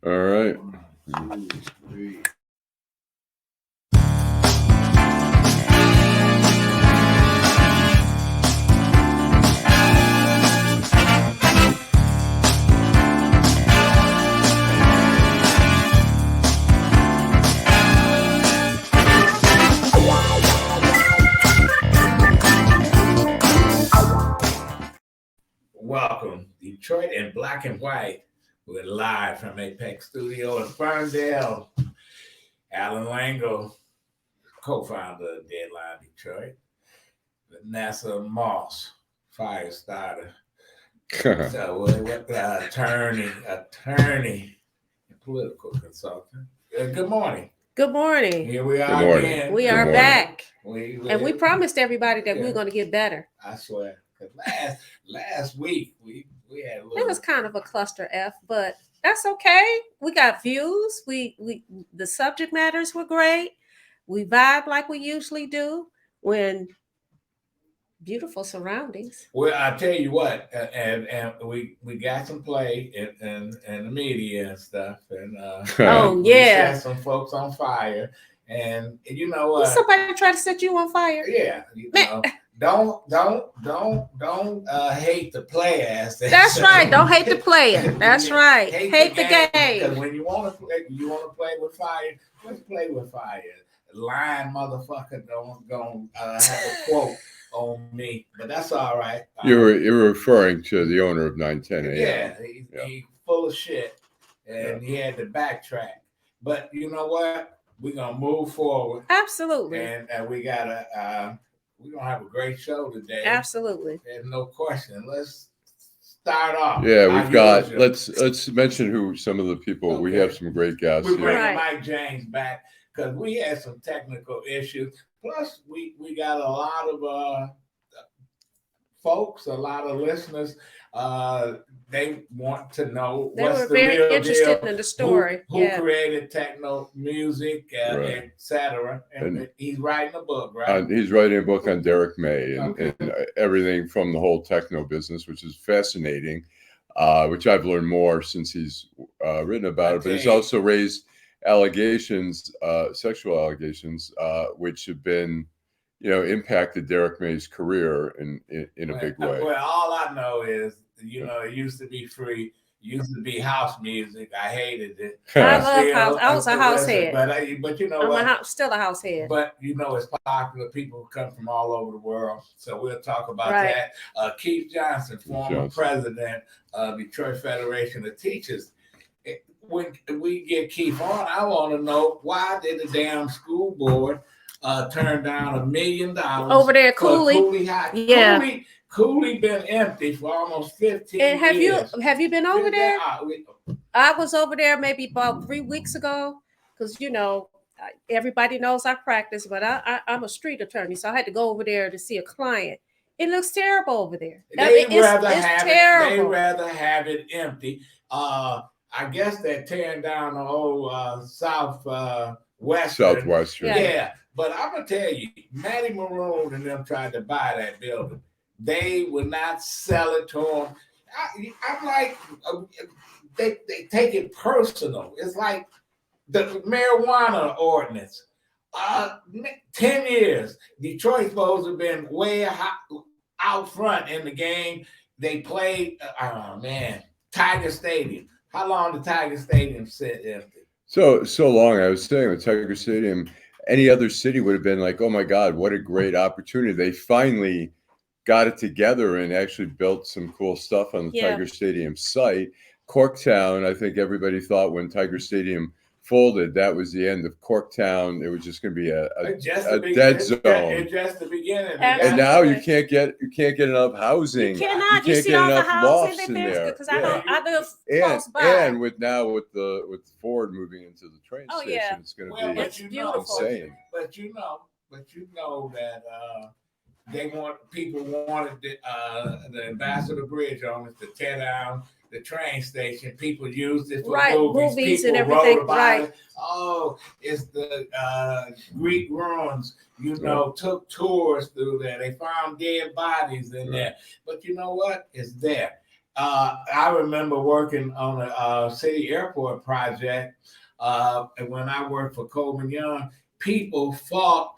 All right. 1, 2, 3. Welcome, Detroit in black and white. We're live from Apex Studio in Ferndale. Allan Lengel, co-founder of Deadline Detroit. Venessa Moss, fire starter. So, attorney, and political consultant. Good morning. Good morning. Here we are again. We are back. And we promised everybody that we were going to get better. I swear. Last week we had a little. It was kind of a cluster F, but that's okay. We got views. We the subject matters were great. We vibe like we usually do when beautiful surroundings. Well, I tell you what, and we got some play in the media and stuff, and oh yeah, we set some folks on fire, and you know what? Somebody tried to set you on fire. Yeah, you know. Don't hate the player. That's right. Don't hate the player. That's right. Hate the game. Because when you want to play with fire. Let's play with fire. Lying motherfucker don't have a quote on me, but that's all right. You're referring to the owner of 910 AM. Yeah, he's full of shit, and he had to backtrack. But you know what? We're gonna move forward. Absolutely. And we gotta. We're gonna have a great show today. Absolutely. There's no question. Let's start off. Yeah, we've got. Let's mention who some of the people. Okay. We have some great guests. We're bringing Mike James back because we had some technical issues. Plus, we got a lot of folks, a lot of listeners. They want to know what's the real deal. They were very interested in the story. Who created techno music, etc. And he's writing a book, right? He's writing a book on Derrick May and everything from the whole techno business, which is fascinating, which I've learned more since he's written about it. But he's also raised allegations, sexual allegations, which have been, impacted Derrick May's career in a big way. Well, all I know is, it used to be free. Used to be house music. I hated it. I love house. I was a house head. But you know what? Still a house head. But it's popular. People come from all over the world. So we'll talk about that. Keith Johnson, former president of Detroit Federation of Teachers. When we get Keith on, I want to know, why did the damn school board turn down $1 million over there at Cooley High? Yeah. Cooley been empty for almost 15 and years. Have you been over there? I was over there maybe about 3 weeks ago because, everybody knows I practice, but I'm a street attorney, so I had to go over there to see a client. It looks terrible over there. They'd rather have it empty. I guess they're tearing down the whole Southwestern. Yeah. But I'm going to tell you, Matty Maroon and them tried to buy that building. They would not sell it to them. I'm like, they take it personal. It's like the marijuana ordinance. 10 years. Detroit's supposed to have been way out front in the game. They played, Tiger Stadium. How long did Tiger Stadium sit empty? So long. I was saying with Tiger Stadium, any other city would have been like, oh my God, what a great opportunity. They finally got it together and actually built some cool stuff on the Tiger Stadium site. Corktown, I think everybody thought when Tiger Stadium folded, that was the end of Corktown. It was just going to be a dead zone. It's just the beginning. And now you can't get enough housing. You cannot. You can't see get all enough the lofts in there. Because I live close by. And with Ford moving into the train station, it's going to be insane. But you know that people wanted the Ambassador Bridge owners to tear down the train station. People used it for movies and everything. Wrote about it. Oh, it's the Greek ruins. Took tours through there. They found dead bodies in there. But you know what? It's there. I remember working on a city airport project, and when I worked for Coleman Young, people fought.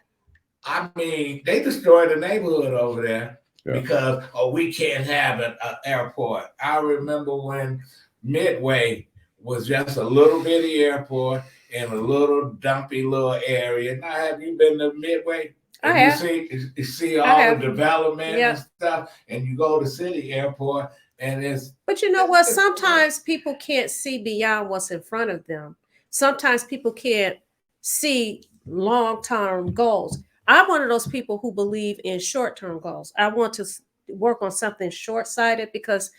I mean, they destroyed the neighborhood over there because we can't have an airport. I remember when Midway was just a little bitty airport in a little dumpy little area. Now, have you been to Midway? I have. You see all the development and stuff, and you go to city airport, and it's. But you know what? Sometimes people can't see beyond what's in front of them. Sometimes people can't see long-term goals. I'm one of those people who believe in short-term goals. I want to work on something short-sighted because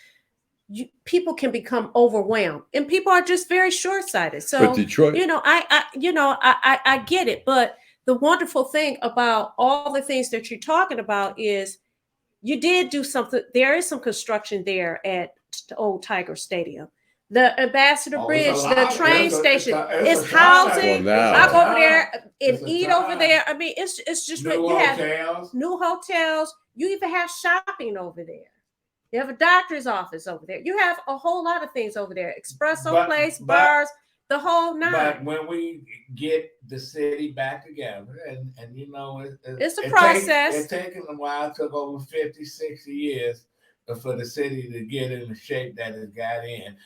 people can become overwhelmed, and people are just very short-sighted. So, but Detroit, I get it. But the wonderful thing about all the things that you're talking about is you did do something. There is some construction there at the old Tiger Stadium. The Ambassador Bridge, the train station, it's housing. I go over there and eat over there. I mean, it's just new hotels. New hotels. You even have shopping over there. You have a doctor's office over there. You have a whole lot of things over there. Espresso place, bars, the whole nine. But when we get the city back together, and it's a process. It's taken a while. It took over 50, 60 years for the city to get in the shape that it got in.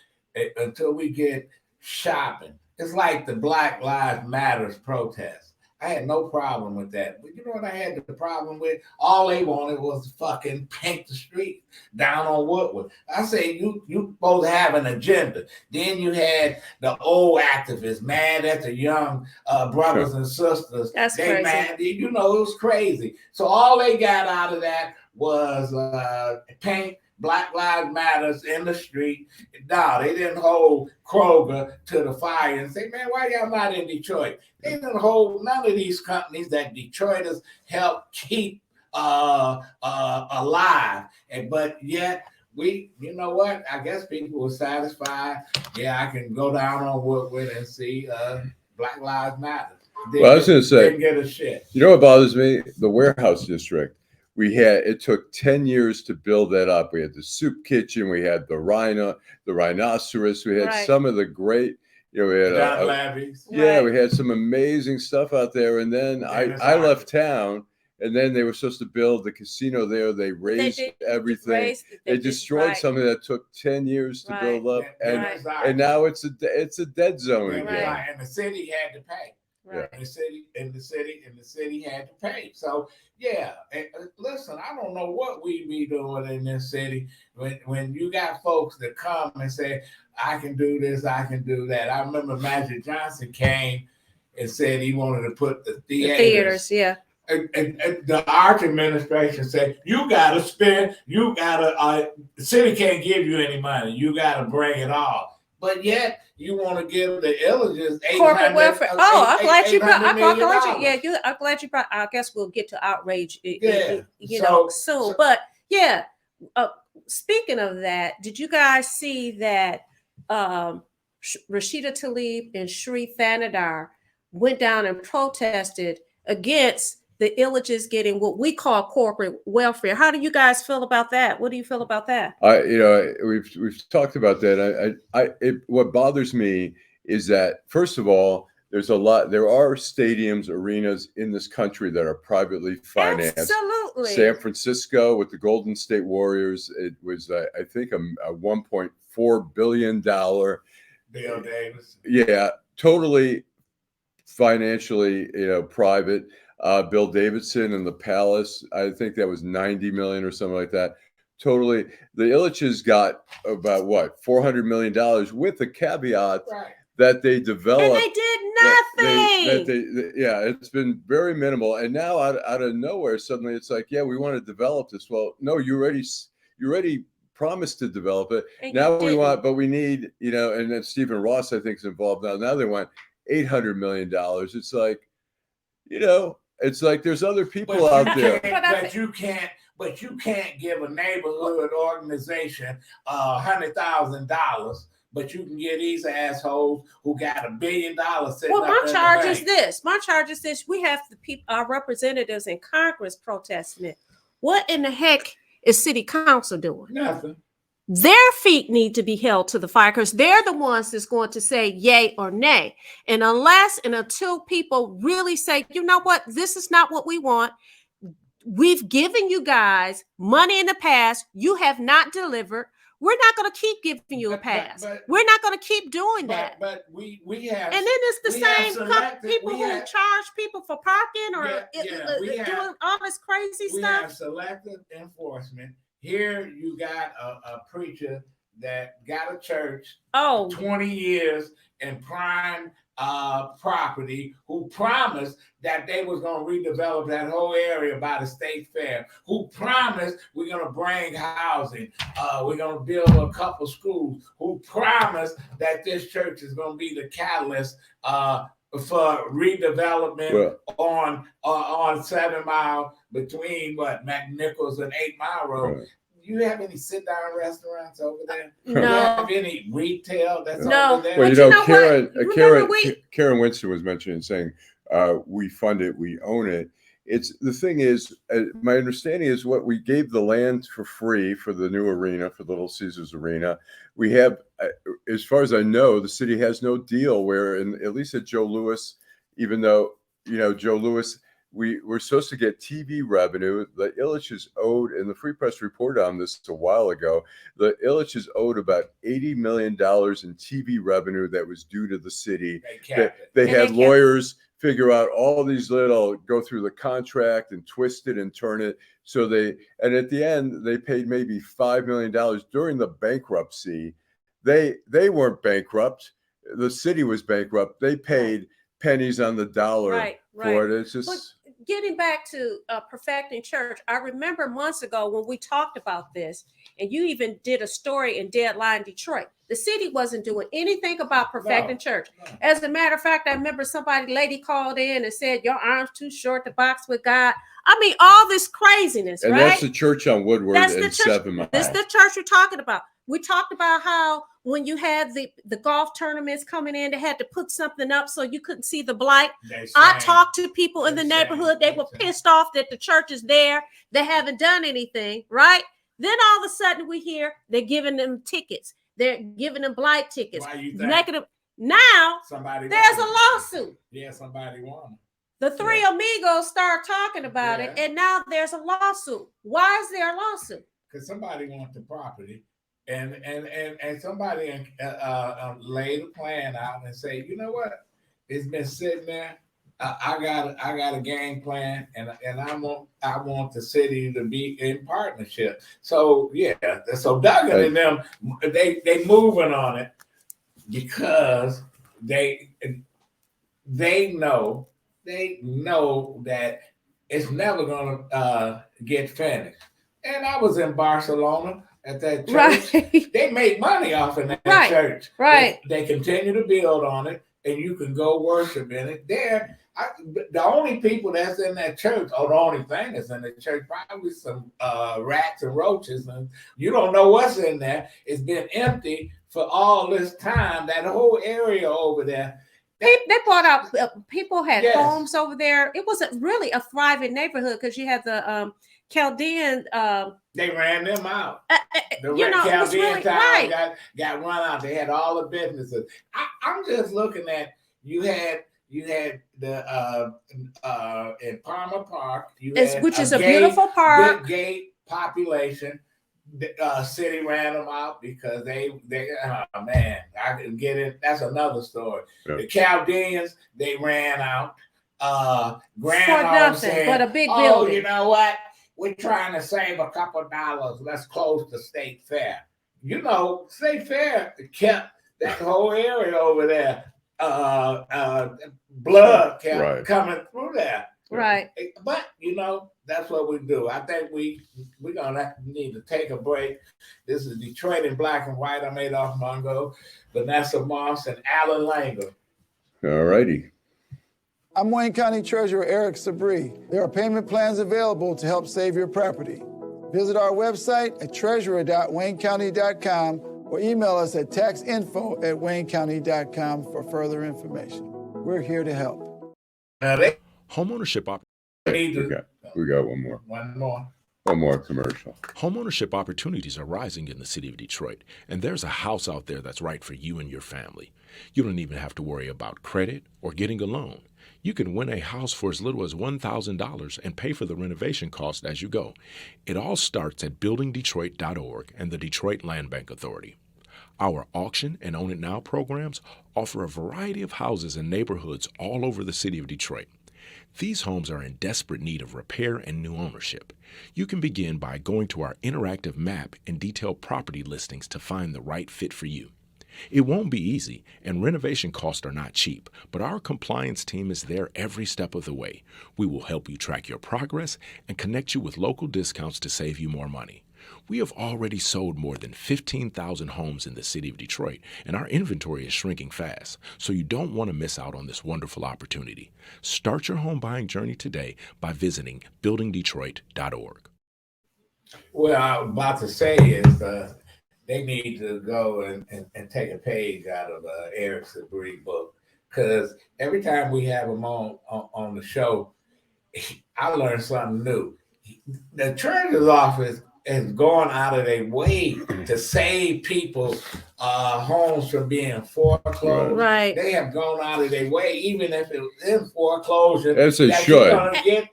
Until we get shopping. It's like the Black Lives Matters protest. I had no problem with that. But you know what I had the problem with? All they wanted was fucking paint the street down on Woodward. I say you supposed to have an agenda. Then you had the old activists mad at the young brothers and sisters. That's crazy. Mad. It was crazy. So all they got out of that was paint Black Lives Matters in the street. No, they didn't hold Kroger to the fire and say, man, why y'all not in Detroit? They didn't hold none of these companies that Detroiters help keep alive. But yet, you know what? I guess people were satisfied. Yeah, I can go down on Woodward and see Black Lives Matter. Well, I was going to say, didn't get a shit. You know what bothers me? The warehouse district. It took 10 years to build that up. We had the soup kitchen, we had the rhinoceros, we had some of the great, we had we had some amazing stuff out there. And then I left town, and then they were supposed to build the casino there. They raised everything. They destroyed something that took 10 years to build up, and now it's a dead zone again. And the city had to pay. Right. And the city had to pay. So listen, I don't know what we be doing in this city when you got folks that come and say, I can do this, I can do that. I remember Magic Johnson came and said he wanted to put the theaters. And the Arch administration said, you gotta spend, the city can't give you any money. You gotta bring it all. But yet you want to give the Illiges corporate welfare. I'm glad you brought. I'm glad you brought. I guess we'll get to outrage, soon. But speaking of that, did you guys see that Rashida Tlaib and Sri Thanadar went down and protested against the Illiges getting what we call corporate welfare? How do you guys feel about that? What do you feel about that? We've talked about that. What bothers me is that, first of all, there are stadiums, arenas in this country that are privately financed. Absolutely. San Francisco with the Golden State Warriors, it was I think a $1.4 billion. Bill Davis. Yeah, totally financially, private. Bill Davidson and the Palace, I think that was 90 million or something like that. Totally. The Illiches got about $400 million with the caveat that they developed. And they did nothing. It's been very minimal. And now out of nowhere, suddenly it's like, we want to develop this. Well, no, you already promised to develop it. And now we need, and then Stephen Ross, I think, is involved now. Now they want $800 million. It's like, it's like there's other people out there. But you can't give a neighborhood organization $100,000, but you can get these assholes who got $1 billion. My charge is this. We have our representatives in Congress protesting it. What in the heck is city council doing? Nothing. Their feet need to be held to the fire because they're the ones that's going to say yay or nay. And unless and until people really say, you know what, this is not what we want. We've given you guys money in the past. You have not delivered. We're not going to keep giving you a pass. We're not going to keep doing that. But we have, and then it's the same people who charge people for parking or doing all this crazy stuff. We have selective enforcement. Here you got a preacher that got a church 20 years in prime property, who promised that they was going to redevelop that whole area by the state fair, who promised we're going to bring housing, we're going to build a couple schools, who promised that this church is going to be the catalyst for redevelopment on 7 Mile between McNichols and 8 Mile Road. Right. You have any sit-down restaurants over there? No. You have any retail that's over there? Well, Karen Winston was mentioning, saying, we fund it, we own it. The thing is, my understanding is what we gave the land for free for the new arena, for the Little Caesars Arena. We have, as far as I know, the city has no deal where, at least at Joe Louis, even though, Joe Louis, we're supposed to get TV revenue. The Ilitch is owed, and the Free Press reported on this a while ago, the Ilitch is owed about $80 million in TV revenue that was due to the city. They had lawyers figure out all these go through the contract and twist it and turn it. And at the end, they paid maybe $5 million during the bankruptcy. They weren't bankrupt. The city was bankrupt. They paid pennies on the dollar for it. It's just... Getting back to Perfecting Church, I remember months ago when we talked about this, and you even did a story in Deadline Detroit. The city wasn't doing anything about Perfecting Church. As a matter of fact, I remember lady called in and said, your arm's too short to box with God. I mean, all this craziness, and right? That's the church on Woodward and 7 Mile. This is the church we're talking about. We talked about how when you had the golf tournaments coming in, they had to put something up so you couldn't see the blight. I talked to people in the neighborhood. They were pissed off that the church is there. They haven't done anything, right? Then all of a sudden we hear they're giving them tickets. They're giving them blight tickets. Negative. Now there's a lawsuit. Yeah, somebody won. The three amigos start talking about it, and now there's a lawsuit. Why is there a lawsuit? Because somebody wants the property. And somebody laid a plan out and say, you know what? It's been sitting there. I got a game plan, and I want the city to be in partnership. So so Duggan and them, they moving on it because they know that it's never gonna get finished. And I was in Barcelona at that church. They make money off of that church. They continue to build on it, and you can go worship in it. The only people that's in that church, the only thing that's in the church, probably some rats and roaches, and you don't know what's in there. It's been empty for all this time. That whole area over there. They bought out, people had homes over there. It wasn't really a thriving neighborhood because you had the Chaldean. They ran them out. The Chaldean town got run out. They had all the businesses. I'm just looking at, you had the in Palmer Park, which is a beautiful park. Big gate population. The city ran them out because they man, I can get it. That's another story. The Chaldeans, they ran out. Grandma said, but a big building. You know what? We're trying to save a couple of dollars. Let's close the state fair. State fair kept that whole area over there. Blood kept coming through there. Right. But that's what we do. I think we're gonna need to take a break. This is Detroit in Black and White. I'm Adolph Mongo, Venessa Moss, and Allan Lengel. All righty. I'm Wayne County Treasurer Eric Sabri. There are payment plans available to help save your property. Visit our website at treasurer.waynecounty.com or email us at taxinfo@waynecounty.com for further information. We're here to help. Now Homeownership we got one more. One more. Or more commercial. Homeownership opportunities are rising in the city of Detroit, and there's a house out there that's right for you and your family. You don't even have to worry about credit or getting a loan. You can win a house for as little as $1,000 and pay for the renovation cost as you go. It all starts at buildingdetroit.org and the Detroit Land Bank Authority. Our auction and Own It Now programs offer a variety of houses and neighborhoods all over the city of Detroit. These homes are in desperate need of repair and new ownership. You can begin by going to our interactive map and detailed property listings to find the right fit for you. It won't be easy, and renovation costs are not cheap, but our compliance team is there every step of the way. We will help you track your progress and connect you with local discounts to save you more money. We have already sold more than 15,000 homes in the city of Detroit, and our inventory is shrinking fast, so you don't want to miss out on this wonderful opportunity. Start your home buying journey today by visiting buildingdetroit.org. What I was about to say is they need to go and take a page out of Eric Sabree book, because every time we have him on the show, I learned something new. The treasurer's office has gone out of their way to save people's homes from being foreclosed. Right. They have gone out of their way, even if it was in foreclosure. As they should. As they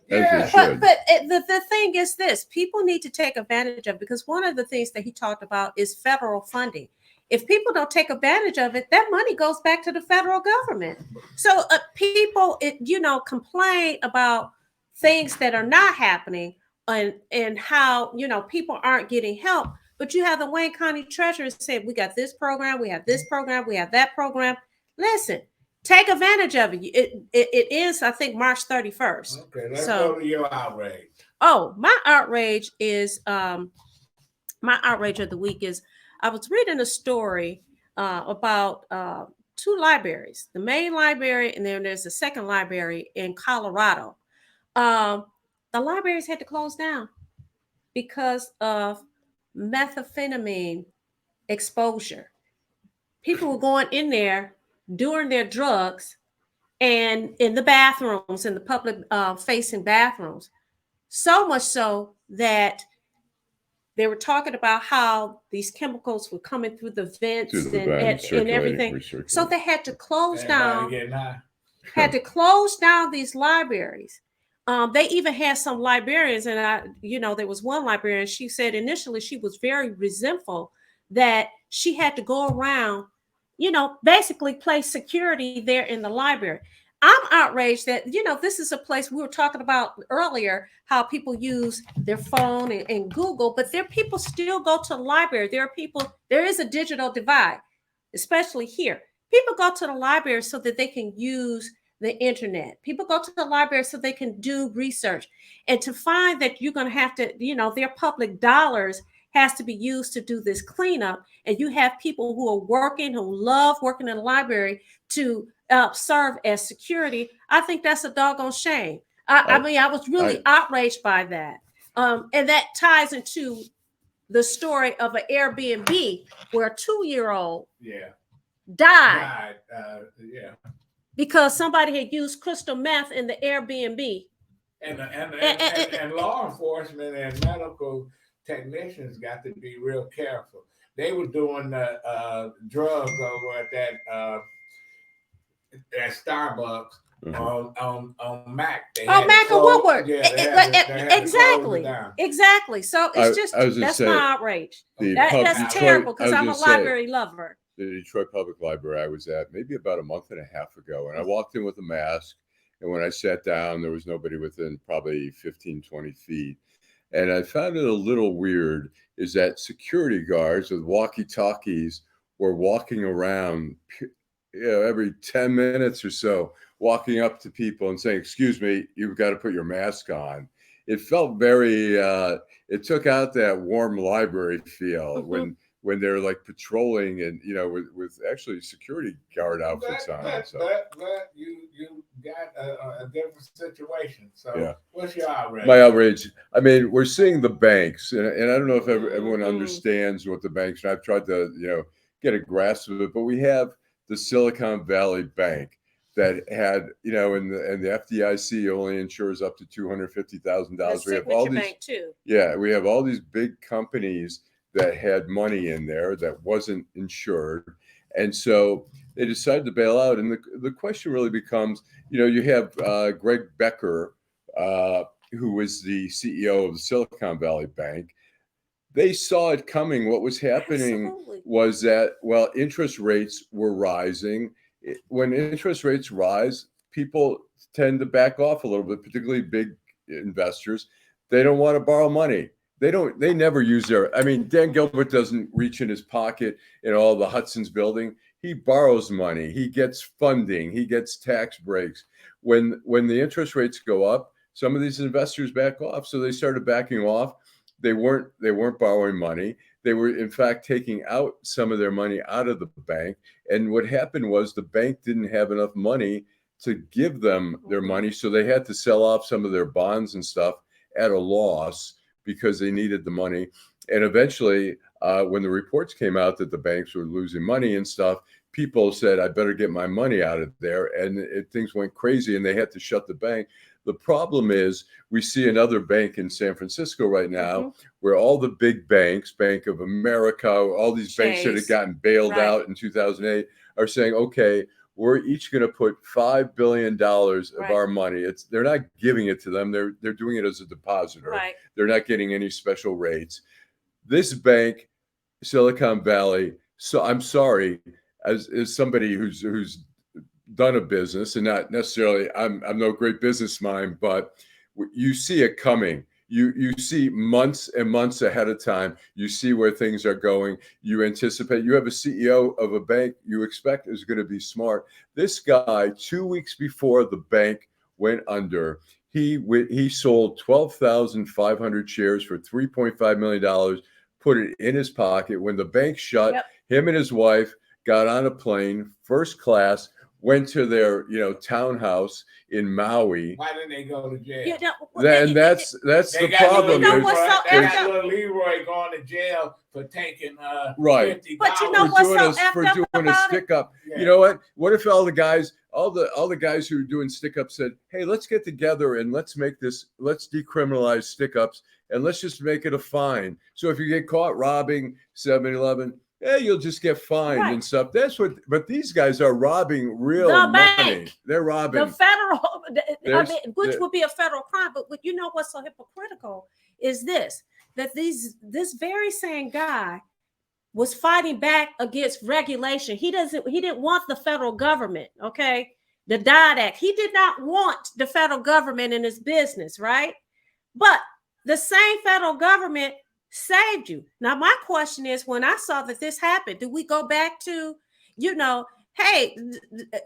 should. But the thing is this, people need to take advantage of it, because one of the things that he talked about is federal funding. If people don't take advantage of it, that money goes back to the federal government. So people, complain about things that are not happening, and how, people aren't getting help. But you have the Wayne County Treasurer saying, we got this program, we have this program, we have that program. Listen, take advantage of it. It is, I think, March 31st. Okay, let's go to your outrage. Oh, my outrage of the week is, I was reading a story about two libraries, the main library, and then there's a second library in Colorado. The libraries had to close down because of methamphetamine exposure. People were going in there doing their drugs, and in the bathrooms, in the public facing bathrooms, so much so that they were talking about how these chemicals were coming through the vents and everything. So they had to close down. Had to close down these libraries. They even had some librarians, and there was one librarian. She said initially she was very resentful that she had to go around, basically place security there in the library. I'm outraged that, this is a place we were talking about earlier, how people use their phone and Google, but people still go to the library. There is a digital divide, especially here. People go to the library so that they can use the internet. People go to the library so they can do research, and to find that you're going to have to, their public dollars has to be used to do this cleanup. And you have people who are working, who love working in the library, to serve as security. I think that's a doggone shame. I was really outraged by that. And that ties into the story of an Airbnb where a 2-year-old died. Because somebody had used crystal meth in the Airbnb. And law enforcement and medical technicians got to be real careful. They were doing drugs over at that Starbucks on Mac. Mac and Woodward. Exactly. So it's that's my outrage. That's terrible, because I'm a library lover. The Detroit Public Library I was at maybe about a month and a half ago, and I walked in with a mask, and when I sat down, there was nobody within probably 15, 20 feet. And I found it a little weird is that security guards with walkie-talkies were walking around every 10 minutes or so, walking up to people and saying, "Excuse me, you've got to put your mask on." It felt very, it took out that warm library feel when they're like patrolling and, with actually security guard outfits on. But you got a different situation. So what's your outrage? My outrage, we're seeing the banks, and I don't know if everyone understands what the banks are. I've tried to, get a grasp of it, but we have the Silicon Valley Bank. that had, you know, and the FDIC only insures up to $250,000. We have all these, bank too. yeah, we have all these big companies that had money in there that wasn't insured, and so they decided to bail out. And the question really becomes, you know, you have Greg Becker, who was the CEO of the Silicon Valley Bank. They saw it coming. What was happening was that, well, interest rates were rising. When interest rates rise, people tend to back off a little bit, particularly big investors. They don't want to borrow money. They never use their, I mean, Dan Gilbert doesn't reach in his pocket in all the Hudson's building. He borrows money. He gets funding. He gets tax breaks. When the interest rates go up, some of these investors back off. So they started backing off. They weren't borrowing money. They were, in fact, taking out some of their money out of the bank. And what happened was the bank didn't have enough money to give them their money. So they had to sell off some of their bonds and stuff at a loss because they needed the money. And eventually, when the reports came out that the banks were losing money and stuff, people said, I better get my money out of there. And things went crazy and they had to shut the bank. The problem is we see another bank in San Francisco right now where all the big banks, Bank of America, all these banks that had gotten bailed out in 2008 are saying, okay, we're each going to put $5 billion of our money. They're not giving it to them. They're doing it as a depositor. They're not getting any special rates. This bank, Silicon Valley, so I'm sorry, as somebody who's done a business, and not necessarily, I'm no great business mind, but you see it coming. You see months and months ahead of time. You see where things are going. You anticipate. You have a CEO of a bank you expect is going to be smart. This guy, 2 weeks before the bank went under, he sold 12,500 shares for $3.5 million, put it in his pocket. When the bank shut, him and his wife got on a plane, first class, went to their, townhouse in Maui. Why didn't they go to jail? Yeah, And that's the problem. They got little Leroy going to jail for taking $50. But you know what's so for doing a stick up. Yeah. You know what? What if all the guys who are doing stick ups said, hey, let's get together and let's decriminalize stick ups and let's just make it a fine. So if you get caught robbing 7-Eleven, you'll just get fined and stuff. But these guys are robbing real money. They're robbing the federal, which would be a federal crime. But you know what's so hypocritical is that this very same guy was fighting back against regulation. He didn't want the federal government, the DIDE Act. He did not want the federal government in his business, right? But the same federal government saved you. Now, my question is, when I saw that this happened, do we go back to, hey,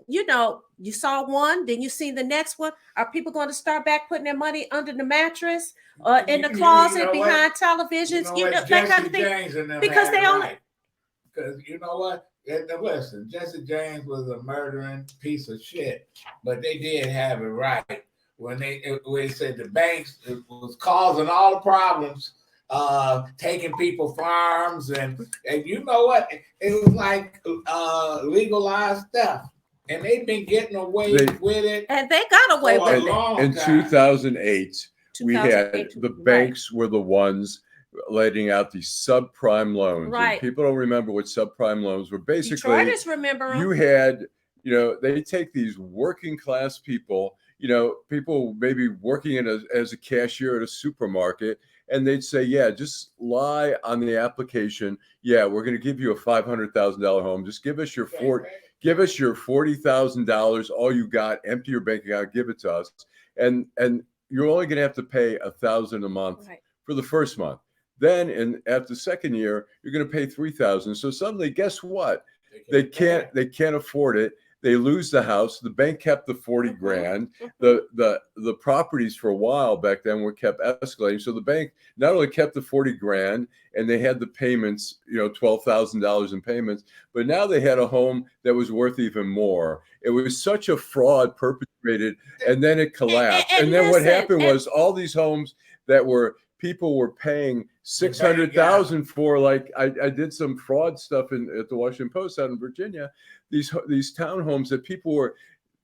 you saw one, then you see the next one? Are people going to start back putting their money under the mattress or in the closet behind televisions? That kind of thing. Because they only. Because you know what? Listen, Jesse James was a murdering piece of shit, but they did have it right when they said the banks was causing all the problems. Taking people farms and you know what? It was like legalized stuff, and they've been getting away with it. And they got away with it. In 2008, we had the banks were the ones letting out these subprime loans. Right. And people don't remember what subprime loans were. Basically, Detroiters remember them. You had, they take these working class people, people maybe working as a cashier at a supermarket. And they'd say, just lie on the application. We're going to give you a $500,000 home. Just give us your $40,000. All you got. Empty your bank account. Give it to us. And you're only going to have to pay $1,000 a month for the first month. Then, after the second year, you're going to pay $3,000. So suddenly, guess what? They can't afford it. They lose the house. The bank kept the 40 grand. The properties for a while back then were kept escalating. So the bank not only kept the 40 grand and they had the payments, $12,000 in payments, but now they had a home that was worth even more. It was such a fraud perpetrated, and then it collapsed. And then what happened was all these homes that people were paying $600,000 for. Like I did some fraud stuff at the Washington Post out in Virginia. These townhomes that people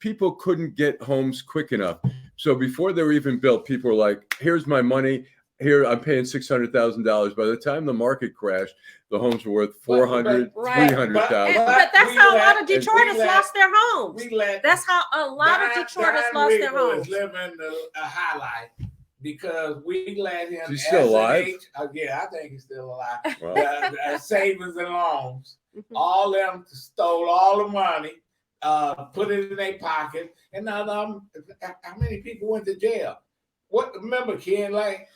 people couldn't get homes quick enough. So before they were even built, people were like, here's my money. Here, I'm paying $600,000. By the time the market crashed, the homes were worth $400,000, $300,000. But that's how a lot of Detroiters lost their homes. That's how a lot of Detroiters lost their homes. Living a high life because we let him. He's still alive? Yeah, I think he's still alive. Wow. Savings and loans. All them stole all the money, put it in their pocket, and now how many people went to jail? Remember Ken Lake?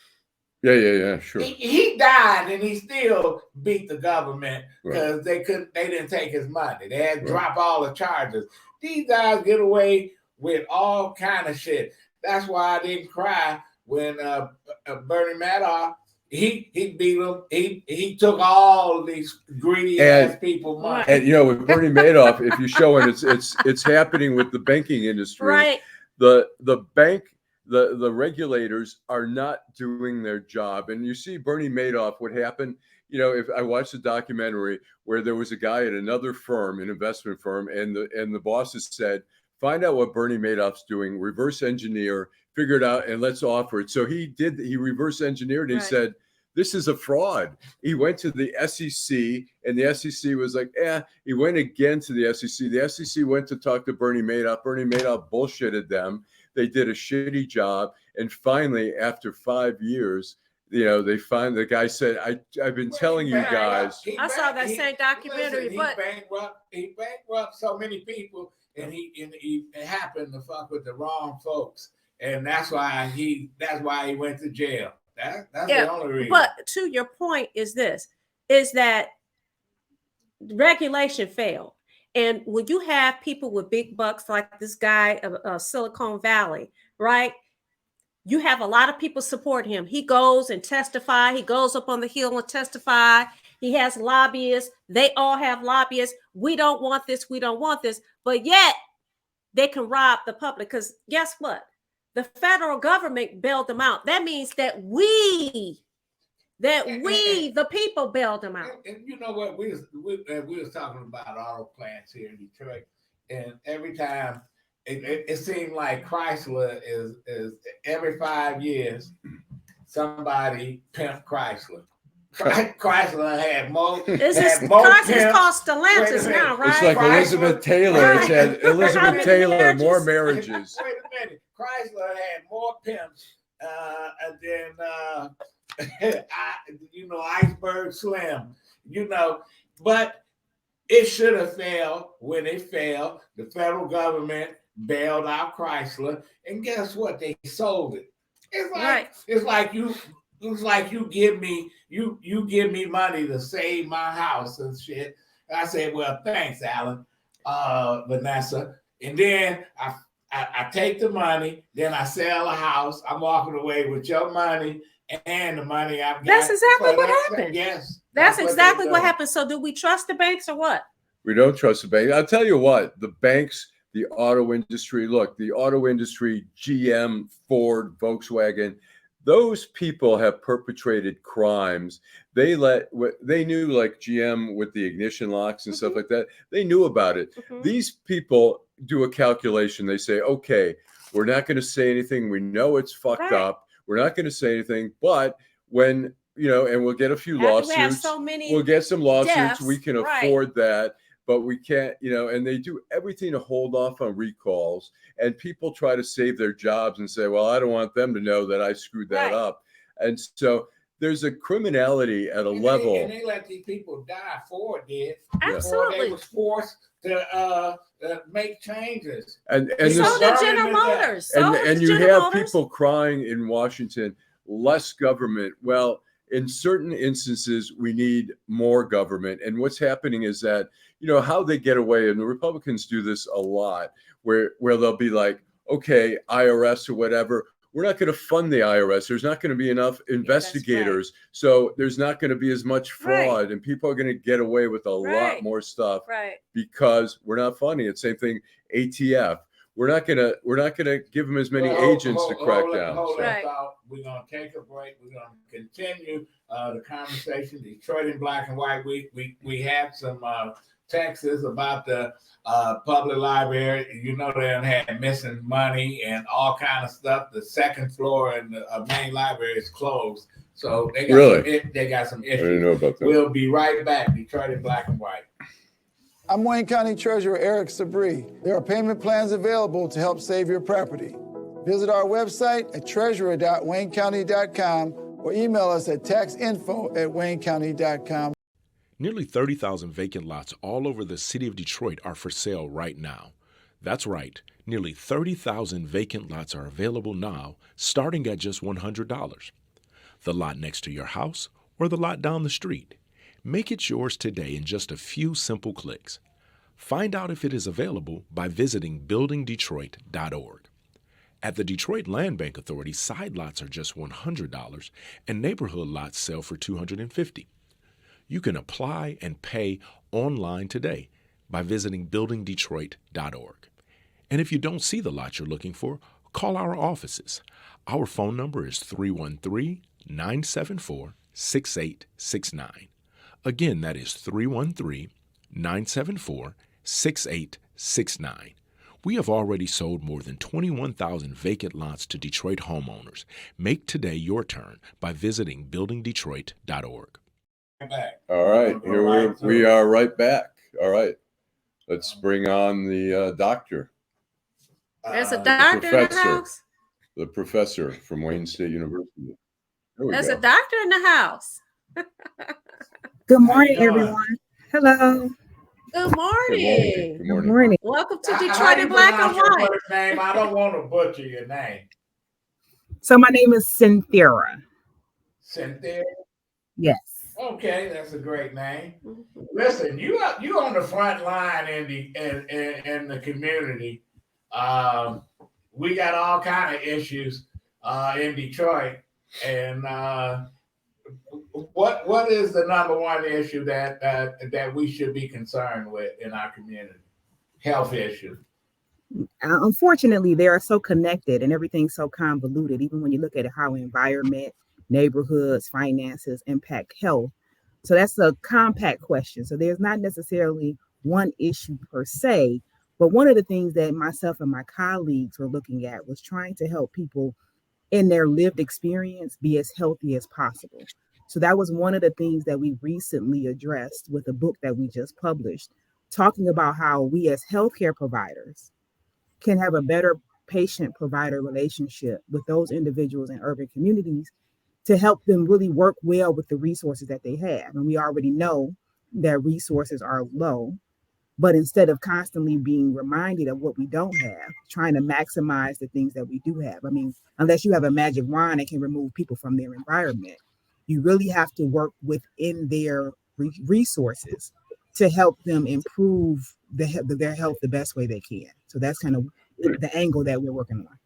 Yeah, sure. He died and he still beat the government because they didn't take his money. They had to drop all the charges. These guys get away with all kind of shit. That's why I didn't cry when Bernie Madoff, he beat him. He took all these greedy ass people money. And you know, with Bernie Madoff, if you show it, it's happening with the banking industry. Right. The regulators are not doing their job. And you see Bernie Madoff, what happened, you know, if I watched a documentary where there was a guy at another firm, an investment firm, and the bosses said, find out what Bernie Madoff's doing, reverse engineer, figure it out, and let's offer it. So he reverse engineered, and he said, this is a fraud. He went to the SEC, and the SEC was like, he went again to the SEC. The SEC went to talk to Bernie Madoff. Bernie Madoff bullshitted them. They did a shitty job. And finally, after 5 years, you know, the guy said, I've been telling you guys. I saw that same documentary, but he bankrupt so many people, and he happened to fuck with the wrong folks. And that's why he went to jail. That's the only reason. But to your point is that regulation failed. And when you have people with big bucks like this guy of Silicon Valley, right? You have a lot of people support him. He goes and testify. He goes up on the hill and testify. He has lobbyists. They all have lobbyists. We don't want this. We don't want this. But yet they can rob the public because guess what? The federal government bailed them out. That means that we, the people, bailed them out. And you know what? We was talking about auto plants here in Detroit, and every time it seemed like Chrysler is every 5 years somebody pimped Chrysler. Chrysler had more. Chrysler's called Stellantis now, right? It's like Elizabeth Taylor. It's had Elizabeth Taylor more marriages. Wait a minute. Chrysler had more pimps than Iceberg Slim, but it should have failed. When it failed, the federal government bailed out Chrysler, and guess what? They sold it. It's like you give me money to save my house and shit. I said, well, thanks, Allan, Venessa, and then I take the money, then I sell a house. I'm walking away with your money and the money I've got. That's exactly what happened. Yes. That's exactly what happened. So do we trust the banks or what? We don't trust the banks. I'll tell you what, the banks, the auto industry, the auto industry, GM, Ford, Volkswagen, those people have perpetrated crimes. They knew, like GM with the ignition locks and stuff like that. They knew about it. These people do a calculation. They say, okay, we're not going to say anything. We know it's fucked up. We're not going to say anything. But when, and we'll get a few lawsuits. We'll get some lawsuits. Deaths, we can afford that. But we can't, and they do everything to hold off on recalls. And people try to save their jobs and say, well, I don't want them to know that I screwed that up. And so there's a criminality at a level. And they let these people die. Ford did. Absolutely. They was forced to make changes. And so did General Motors. And you have people crying in Washington, less government. Well, in certain instances, we need more government. And what's happening is that, how they get away, and the Republicans do this a lot, where they'll be like, okay, IRS or whatever, we're not going to fund the IRS. There's not going to be enough investigators. So there's not going to be as much fraud, and people are going to get away with a lot more stuff because we're not funding it. Same thing, ATF. We're not gonna give them as many agents to crack down. We're gonna take a break. We're gonna continue the conversation. Detroit in Black and White. We have some Texas about the public library. You know, they had missing money and all kind of stuff. The second floor in the main library is closed. So they got some issues. I didn't know about that. We'll be right back. Detroit in black and white. I'm Wayne County Treasurer Eric Sabri. There are payment plans available to help save your property. Visit our website at treasurer.waynecounty.com or email us at taxinfo@waynecounty.com. Nearly 30,000 vacant lots all over the city of Detroit are for sale right now. That's right, nearly 30,000 vacant lots are available now, starting at just $100. The lot next to your house or the lot down the street. Make it yours today in just a few simple clicks. Find out if it is available by visiting buildingdetroit.org. At the Detroit Land Bank Authority, side lots are just $100 and neighborhood lots sell for $250. You can apply and pay online today by visiting buildingdetroit.org. And if you don't see the lot you're looking for, call our offices. Our phone number is 313-974-6869. Again, that is 313-974-6869. We have already sold more than 21,000 vacant lots to Detroit homeowners. Make today your turn by visiting buildingdetroit.org. All right, here we are right back. All right, let's bring on the doctor. There's a doctor in the house. The professor from Wayne State University. There's a doctor in the house. Good morning, everyone. Hello. Good morning. Good morning. Welcome to Detroit in black and white. Name? I don't want to butcher your name. So my name is Cynthera. Cynthera? Yes. Okay, that's a great name. Listen, you on the front line in the community. We got all kind of issues in Detroit, and what is the number one issue that we should be concerned with in our community? Health issue. Unfortunately, they are so connected and everything's so convoluted. Even when you look at how environment, neighborhoods, finances impact health. So that's a compact question. So there's not necessarily one issue per se, but one of the things that myself and my colleagues were looking at was trying to help people in their lived experience be as healthy as possible. So that was one of the things that we recently addressed with a book that we just published, talking about how we as healthcare providers can have a better patient-provider relationship with those individuals in urban communities to help them really work well with the resources that they have. And we already know that resources are low, but instead of constantly being reminded of what we don't have, trying to maximize the things that we do have. I mean, unless you have a magic wand that can remove people from their environment, you really have to work within their resources to help them improve their health the best way they can. So that's kind of the angle that we're working on.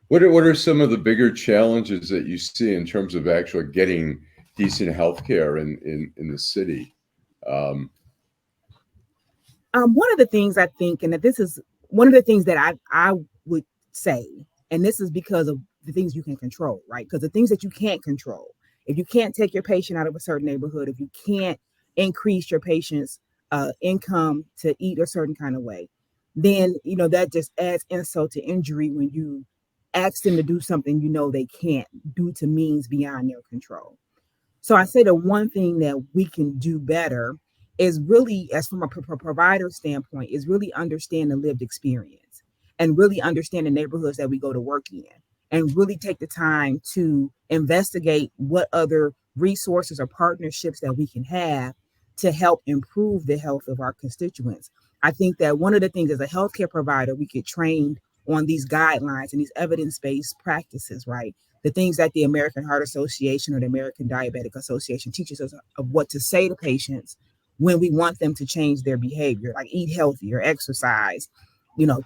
What are some of the bigger challenges that you see in terms of actually getting decent health care in the city? One of the things I think, and that this is one of the things that I would say, and this is because of the things you can control, right? Because the things that you can't control, if you can't take your patient out of a certain neighborhood, if you can't increase your patient's income to eat a certain kind of way, then, that just adds insult to injury when you ask them to do something they can't due to means beyond their control. So I say the one thing that we can do better is really, as from a provider standpoint, is really understand the lived experience and really understand the neighborhoods that we go to work in and really take the time to investigate what other resources or partnerships that we can have to help improve the health of our constituents. I think that one of the things as a healthcare provider, we get trained on these guidelines and these evidence-based practices, right? The things that the American Heart Association or the American Diabetic Association teaches us of what to say to patients when we want them to change their behavior, like eat healthy or exercise,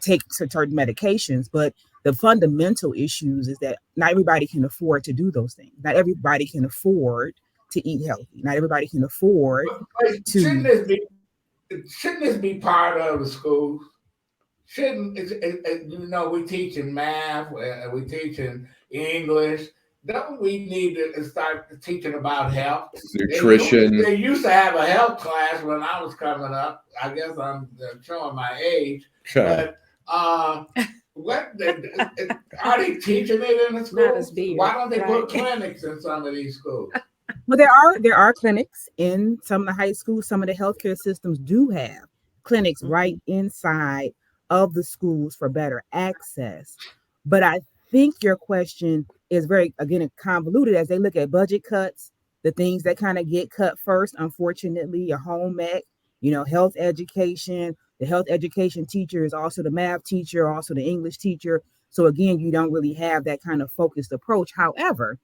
take certain medications. But the fundamental issues is that not everybody can afford to do those things. Not everybody can afford to eat healthy. Not everybody can afford to. Shouldn't this be part of the schools? Shouldn't we teaching math, we teaching English? don't we need to start teaching about health? Nutrition. They used to have a health class when I was coming up. I guess I'm showing my age. But what are they teaching it in the schools? Why don't they put clinics in some of these schools? Well, there are clinics in some of the high schools. Some of the healthcare systems do have clinics right inside of the schools for better access. But I think your question is very, again, convoluted as they look at budget cuts, the things that kind of get cut first, unfortunately, your home ec, health education. The health education teacher is also the math teacher, also the English teacher. So again, you don't really have that kind of focused approach. However,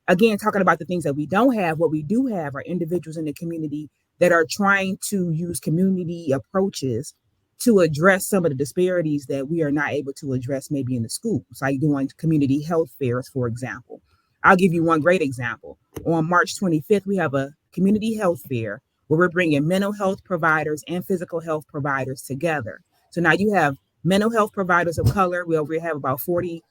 again, talking about the things that we don't have, what we do have are individuals in the community that are trying to use community approaches to address some of the disparities that we are not able to address maybe in the schools, like doing community health fairs, for example. I'll give you one great example. On March 25th, we have a community health fair where we're bringing mental health providers and physical health providers together. So now you have mental health providers of color. We have about 40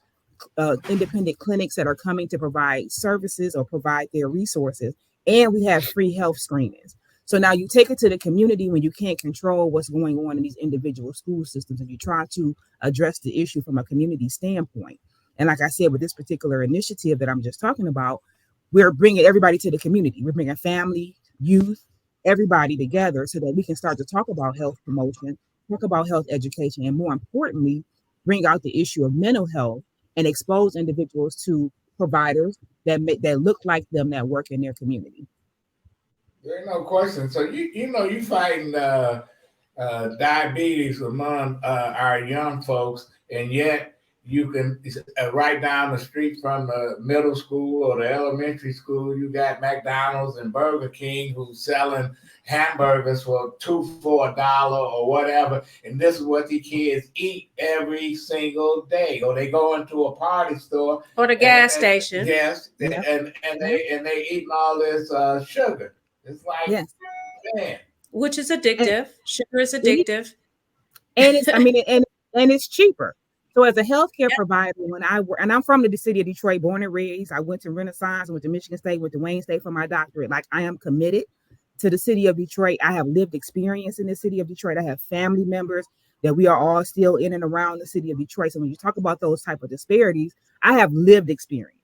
independent clinics that are coming to provide services or provide their resources. And we have free health screenings. So now you take it to the community when you can't control what's going on in these individual school systems, and you try to address the issue from a community standpoint. And like I said, with this particular initiative that I'm just talking about, we're bringing everybody to the community. We're bringing family, youth, everybody together so that we can start to talk about health promotion, talk about health education, and more importantly, bring out the issue of mental health and expose individuals to providers that look like them that work in their community. There's no question. So you fighting diabetes among our young folks, and yet you can right down the street from the middle school or the elementary school, you got McDonald's and Burger King who's selling hamburgers for $2 for $1 or whatever, and this is what the kids eat every single day. Or they go into a party store or the gas station. Yes, yeah. and they eating all this sugar. It's like, man, which is addictive. Sugar is addictive, and it's and it's cheaper. So as a healthcare provider, and I'm from the city of Detroit, born and raised. I went to Renaissance, I went to Michigan State, went to Wayne State for my doctorate. Like, I am committed to the city of Detroit. I have lived experience in the city of Detroit. I have family members that we are all still in and around the city of Detroit. So when you talk about those type of disparities, I have lived experience.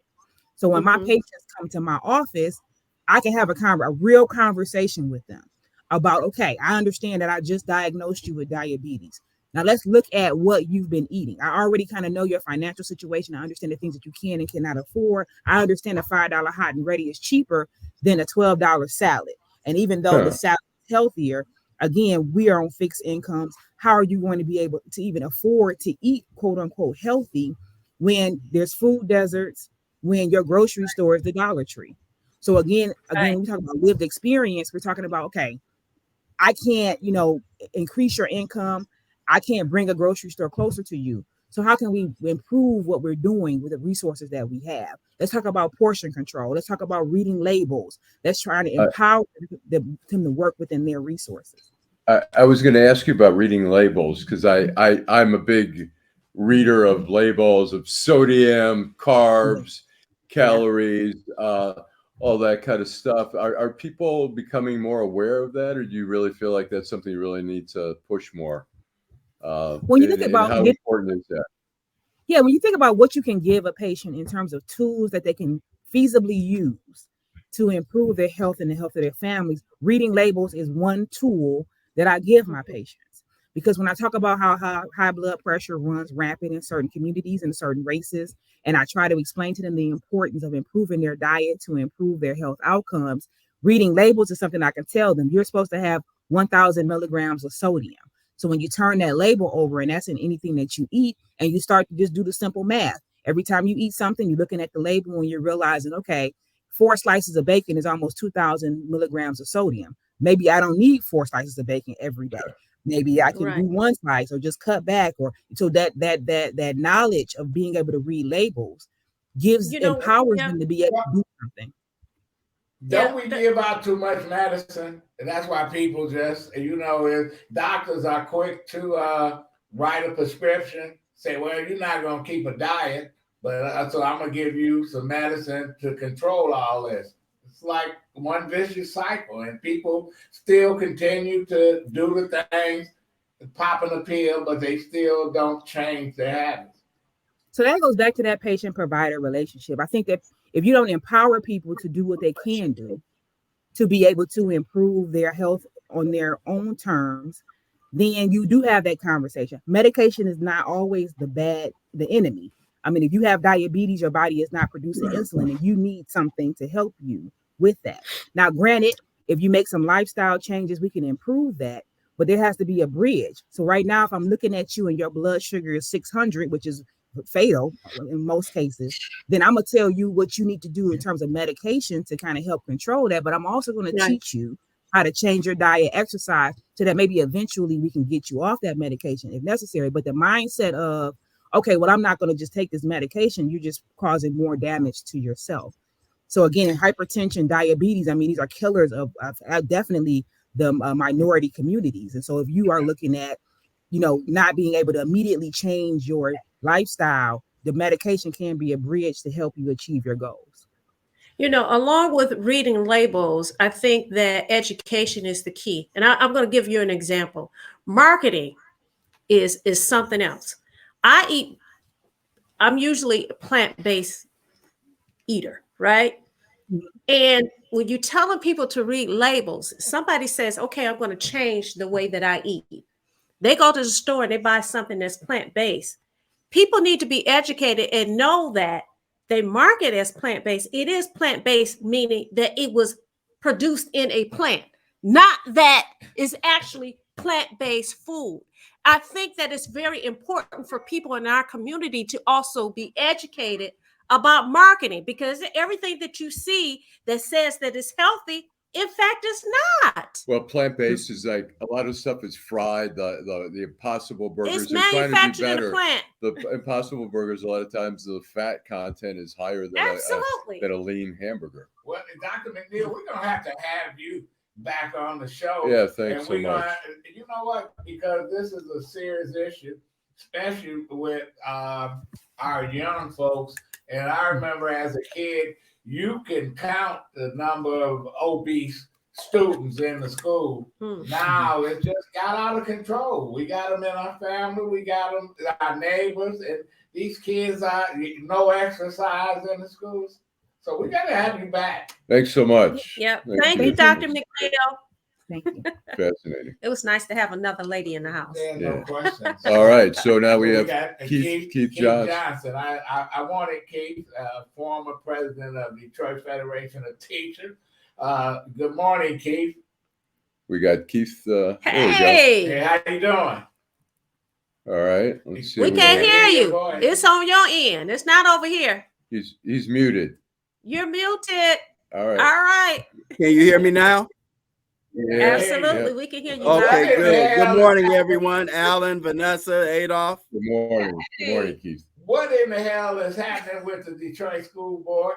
So when my patients come to my office, I can have a real conversation with them about, okay, I understand that I just diagnosed you with diabetes. Now let's look at what you've been eating. I already kind of know your financial situation. I understand the things that you can and cannot afford. I understand a $5 hot and ready is cheaper than a $12 salad. And even though the salad is healthier, again, we are on fixed incomes. How are you going to be able to even afford to eat, quote unquote, healthy when there's food deserts, when your grocery store is the Dollar Tree? So again, we talk about lived experience. We're talking about, okay, I can't, increase your income. I can't bring a grocery store closer to you. So how can we improve what we're doing with the resources that we have? Let's talk about portion control. Let's talk about reading labels. Let's try to empower them to work within their resources. I was going to ask you about reading labels, because I'm a big reader of labels of sodium, carbs, calories, all that kind of stuff. Are people becoming more aware of that, or do you really feel like that's something you really need to push more? When you think about how important is that? Yeah, when you think about what you can give a patient in terms of tools that they can feasibly use to improve their health and the health of their families, reading labels is one tool that I give my patients. Because when I talk about how high blood pressure runs rampant in certain communities and certain races, and I try to explain to them the importance of improving their diet to improve their health outcomes, reading labels is something I can tell them. You're supposed to have 1,000 milligrams of sodium. So when you turn that label over, and that's in anything that you eat, and you start to just do the simple math. Every time you eat something, you're looking at the label and you're realizing, okay, 4 slices of bacon is almost 2,000 milligrams of sodium. Maybe I don't need 4 slices of bacon every day. Maybe I can do 1 slice or just cut back. Or so that knowledge of being able to read labels empowers them to be able to do something. Don't we give out too much medicine? And that's why people just, doctors are quick to write a prescription, say, well, you're not going to keep a diet. But so I'm gonna give you some medicine to control all this. It's like one vicious cycle, and people still continue to do the things, popping a pill, but they still don't change their habits. So that goes back to that patient-provider relationship. I think that if you don't empower people to do what they can do, to be able to improve their health on their own terms, then you do have that conversation. Medication is not always the enemy. I mean, if you have diabetes, your body is not producing insulin, and you need something to help you with that. Now, granted, if you make some lifestyle changes, we can improve that, but there has to be a bridge. So right now, if I'm looking at you and your blood sugar is 600, which is fatal in most cases, then I'm going to tell you what you need to do in terms of medication to kind of help control that. But I'm also going to teach you how to change your diet, exercise, so that maybe eventually we can get you off that medication if necessary. But the mindset of, okay, well, I'm not going to just take this medication, you're just causing more damage to yourself. So again, hypertension, diabetes, I mean, these are killers of definitely the minority communities. And so if you are looking at, not being able to immediately change your lifestyle, the medication can be a bridge to help you achieve your goals. Along with reading labels, I think that education is the key. And I'm going to give you an example. Marketing is something else. I'm usually a plant-based eater, right? And when you're telling people to read labels, somebody says, okay, I'm going to change the way that I eat. They go to the store and they buy something that's plant-based. People need to be educated and know that they market as plant-based. It is plant-based, meaning that it was produced in a plant, not that it's actually plant-based food. I think that it's very important for people in our community to also be educated about marketing, because everything that you see that says that it's healthy, in fact, it's not. Well, plant-based is like a lot of stuff is fried. The Impossible Burgers. It's manufactured in a plant. The Impossible Burgers, a lot of times the fat content is higher than a lean hamburger. Well, Dr. McNeill, we're gonna have to have you back on the show. Yeah, thanks so much. You know what? Because this is a serious issue, especially with our young folks. And I remember as a kid, you can count the number of obese students in the school. Now it just got out of control. We got them in our family, we got them our neighbors, and these kids are no exercise in the schools. So we got to have you back. Thanks so much. Yep. Thank you, Dr. McNeill. Thank you. Fascinating. It was nice to have another lady in the house. Yeah, no question. All right, so now we have Keith Johnson. I wanted Keith, former president of Detroit Federation of Teachers. Good morning, Keith. We got Keith. Hey, how you doing? All right. Let's see. We can't hear you. It's on your end. It's not over here. He's muted. You're muted. All right. All right. Can you hear me now? Yeah, absolutely. Yeah. We can hear you. Okay, good. Good morning, everyone. Allan, Venessa, Adolph. Good morning. Good morning, Keith. What in the hell is happening with the Detroit School Board?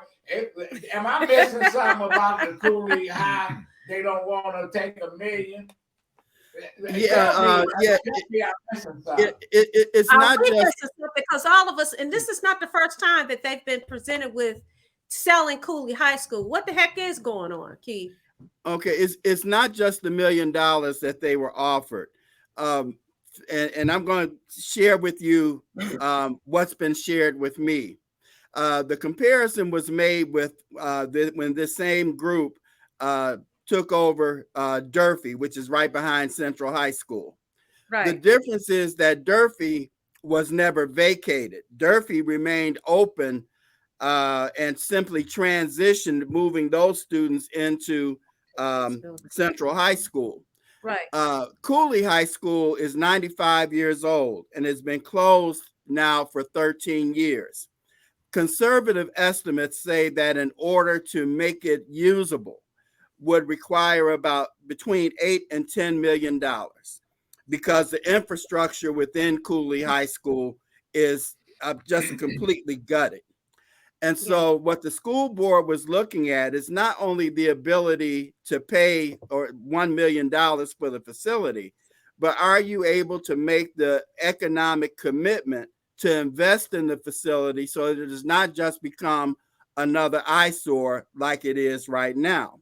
Am I missing something about the Cooley High? They don't want to take $1 million. It's not just because all of us, and this is not the first time that they've been presented with selling Cooley High School. What the heck is going on, Keith? Okay, it's not just the $1 million that they were offered, and I'm going to share with you what's been shared with me. The comparison was made with when this same group took over Durfee, which is right behind Central High School. Right. The difference is that Durfee was never vacated. Durfee remained open and simply transitioned, moving those students into Central High School. Right. Cooley High School is 95 years old and has been closed now for 13 years. Conservative estimates say that in order to make it usable would require about between $8 and $10 million, because the infrastructure within Cooley High School is just completely gutted. And so what the school board was looking at is not only the ability to pay or $1 million for the facility, but are you able to make the economic commitment to invest in the facility so that it does not just become another eyesore like it is right now.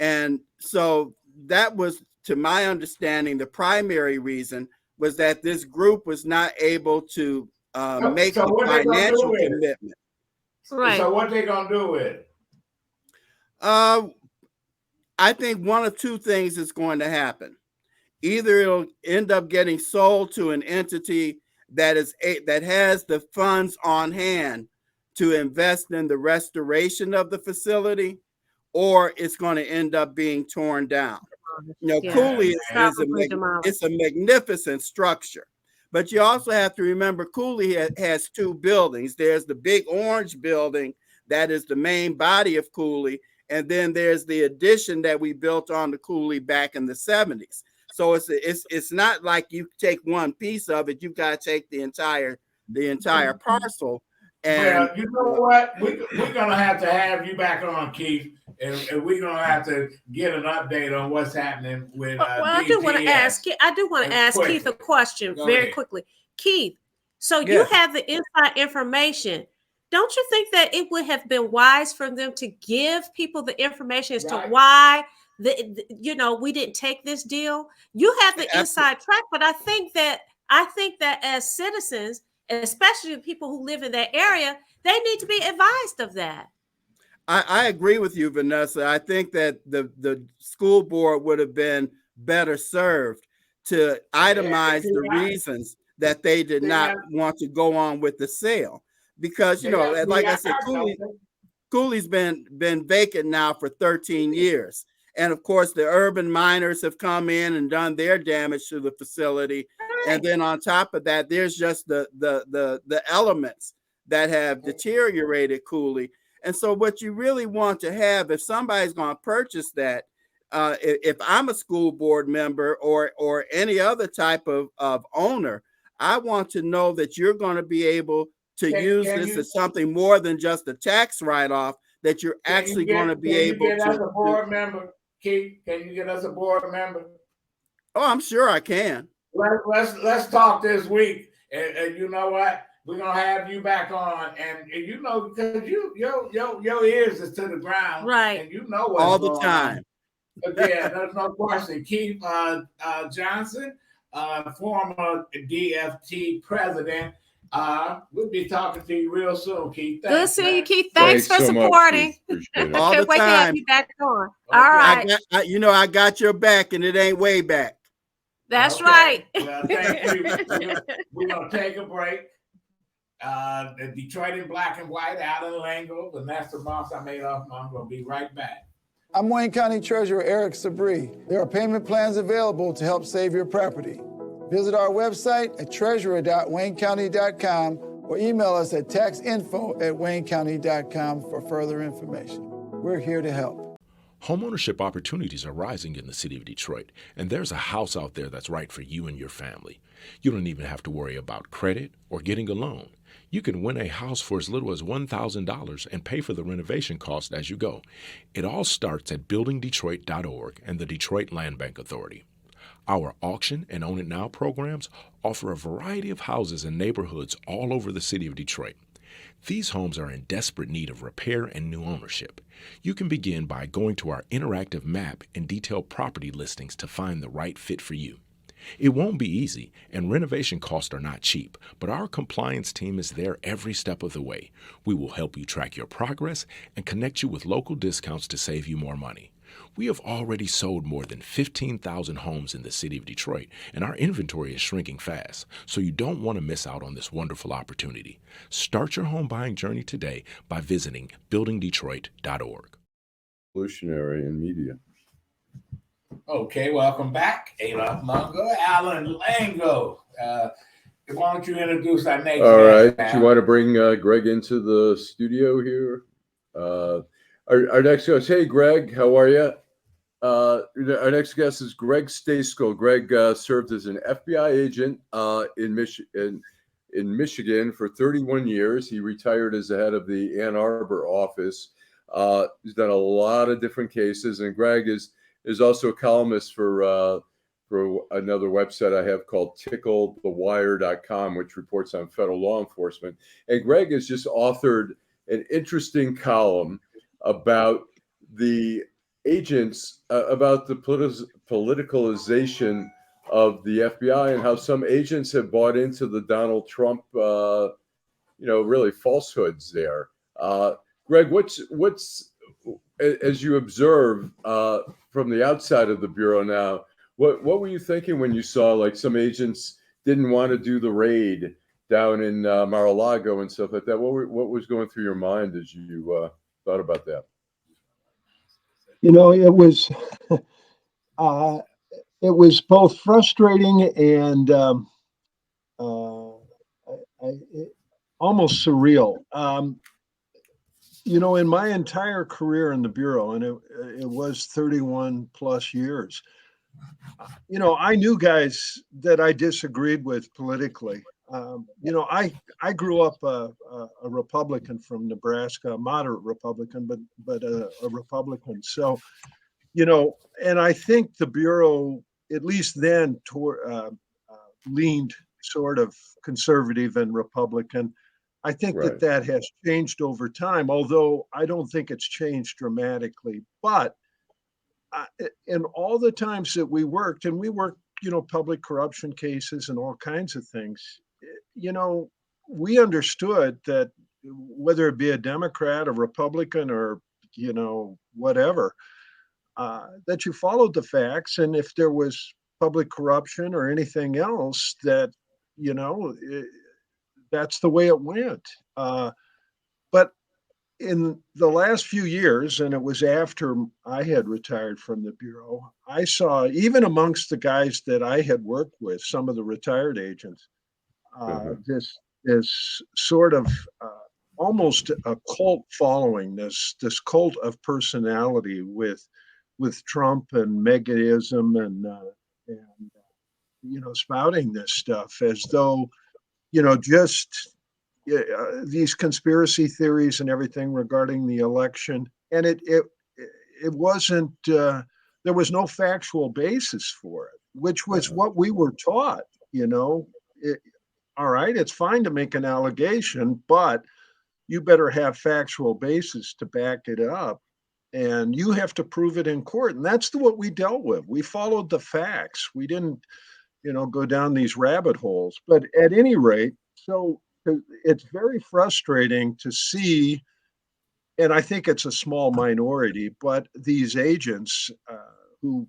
And so that was, to my understanding, the primary reason was that this group was not able to make So the what they gonna do financial with it? commitment. Right. So what they gonna do with it? I think one of two things is going to happen. Either it'll end up getting sold to an entity that has the funds on hand to invest in the restoration of the facility, or it's going to end up being torn down. You know, Yeah. Cooley Probably it's a magnificent structure, but you also have to remember Cooley has two buildings. There's the big orange building that is the main body of Cooley, and then there's the addition that we built on the Cooley back in the 70s. So it's not like you take one piece of it; you've got to take the entire parcel. And well, you know what? We're gonna have to have you back on, Keith, and we're gonna have to get an update on what's happening with. Well, I do want to ask Keith a question very quickly. Keith, so you have the inside information. Don't you think that it would have been wise for them to give people the information as to why we didn't take this deal? You have the inside track, but I think that as citizens, especially the people who live in that area, they need to be advised of that. I agree with you, Venessa. I think that the school board would have been better served to itemize the reasons that they did not want to go on with the sale. Because, like I said, Cooley's been vacant now for 13 years. And of course, the urban miners have come in and done their damage to the facility. Right. And then on top of that, there's just the elements that have deteriorated Cooley. And so what you really want to have, if somebody's going to purchase that, if I'm a school board member or any other type of owner, I want to know that you're going to be able to use this as something more than just a tax write-off, that you're actually going to be able to. Can you get us a board member, Keith? Can you get us a board member? Oh, I'm sure I can. Let's talk this week, and you know what? We're gonna have you back on, and because your ears is to the ground, right? And you know what's all the time. Yeah, there's no question. Keith Johnson, former DFT president. We'll be talking to you real soon, Keith. Good seeing you, Keith. Thanks for supporting. All the time. Wait to have you back on. Okay. All right. I got your back, and it ain't way back. That's right. Well, thank you. We're gonna take a break. The Detroit in black and white, Allan Lengel, Venessa Moss, I'm Adolph Mongo. We'll be right back. I'm Wayne County Treasurer Eric Sabri. There are payment plans available to help save your property. Visit our website at treasurer.waynecounty.com or email us at taxinfo@waynecounty.com for further information. We're here to help. Homeownership opportunities are rising in the city of Detroit, and there's a house out there that's right for you and your family. You don't even have to worry about credit or getting a loan. You can win a house for as little as $1,000 and pay for the renovation cost as you go. It all starts at buildingdetroit.org and the Detroit Land Bank Authority. Our auction and Own It Now programs offer a variety of houses and neighborhoods all over the city of Detroit. These homes are in desperate need of repair and new ownership. You can begin by going to our interactive map and detailed property listings to find the right fit for you. It won't be easy, and renovation costs are not cheap, but our compliance team is there every step of the way. We will help you track your progress and connect you with local discounts to save you more money. We have already sold more than 15,000 homes in the city of Detroit, and our inventory is shrinking fast, so you don't want to miss out on this wonderful opportunity. Start your home buying journey today by visiting buildingdetroit.org. Revolutionary in media. Okay, welcome back. Adolph Mongo, Allan Lengel. Why don't you introduce our next All right. guest, Do you want to bring Greg into the studio here? Our next guest, hey, Greg, how are you? Our next guest is Greg Stejskal. Greg served as an FBI agent in Michigan for 31 years. He retired as the head of the Ann Arbor office. He's done a lot of different cases, and Greg is also a columnist for for another website I have called ticklethewire.com, which reports on federal law enforcement. And Greg has just authored an interesting column about the agents, about the politicalization of the FBI and how some agents have bought into the Donald Trump, really falsehoods there. Greg, what's as you observe from the outside of the Bureau now, what were you thinking when you saw like some agents didn't want to do the raid down in Mar-a-Lago and stuff like that? What was going through your mind as you thought about that? It was both frustrating and almost surreal. In my entire career in the Bureau, and it was 31 plus years, I knew guys that I disagreed with politically. I grew up a Republican from Nebraska, a moderate Republican, but a Republican. So, and I think the Bureau, at least then, leaned sort of conservative and Republican. I think Right. that has changed over time, although I don't think it's changed dramatically. But in all the times that we worked, public corruption cases and all kinds of things, we understood that whether it be a Democrat, a Republican, or, whatever, that you followed the facts. And if there was public corruption or anything else, that, that's the way it went. But in the last few years, and it was after I had retired from the Bureau, I saw, even amongst the guys that I had worked with, some of the retired agents, this sort of almost a cult following, this cult of personality with Trump and Megaism and spouting this stuff as though just these conspiracy theories and everything regarding the election. And it wasn't, there was no factual basis for it, which was what we were taught. All right, it's fine to make an allegation, but you better have factual basis to back it up, and you have to prove it in court. And that's what we dealt with. We followed the facts. We didn't, go down these rabbit holes. But at any rate, so it's very frustrating to see, and I think it's a small minority, but these agents who,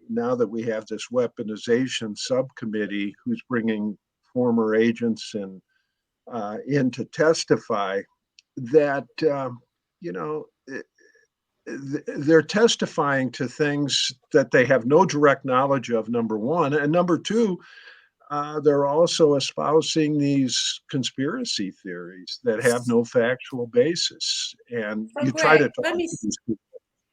now that we have this weaponization subcommittee who's bringing former agents in to testify, that they're testifying to things that they have no direct knowledge of, number one, and number two, they're also espousing these conspiracy theories that have no factual basis. And So you try to Greg, talk let me to these people.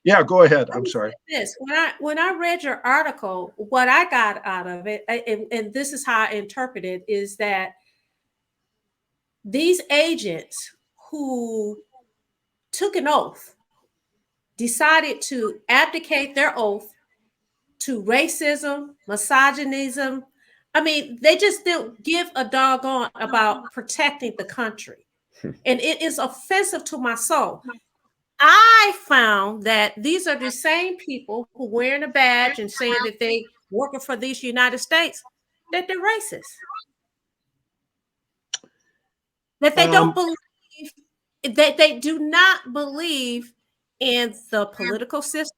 Yeah, go ahead. I'm say sorry. this. When I read your article, what I got out of it, and this is how I interpret it, is that these agents who took an oath decided to abdicate their oath to racism, misogynism. I mean, they just didn't give a doggone about protecting the country. And it is offensive to my soul. I found that these are the same people who wearing a badge and saying that they working for these United States, that they're racist. That they don't believe, that they do not believe in the political system.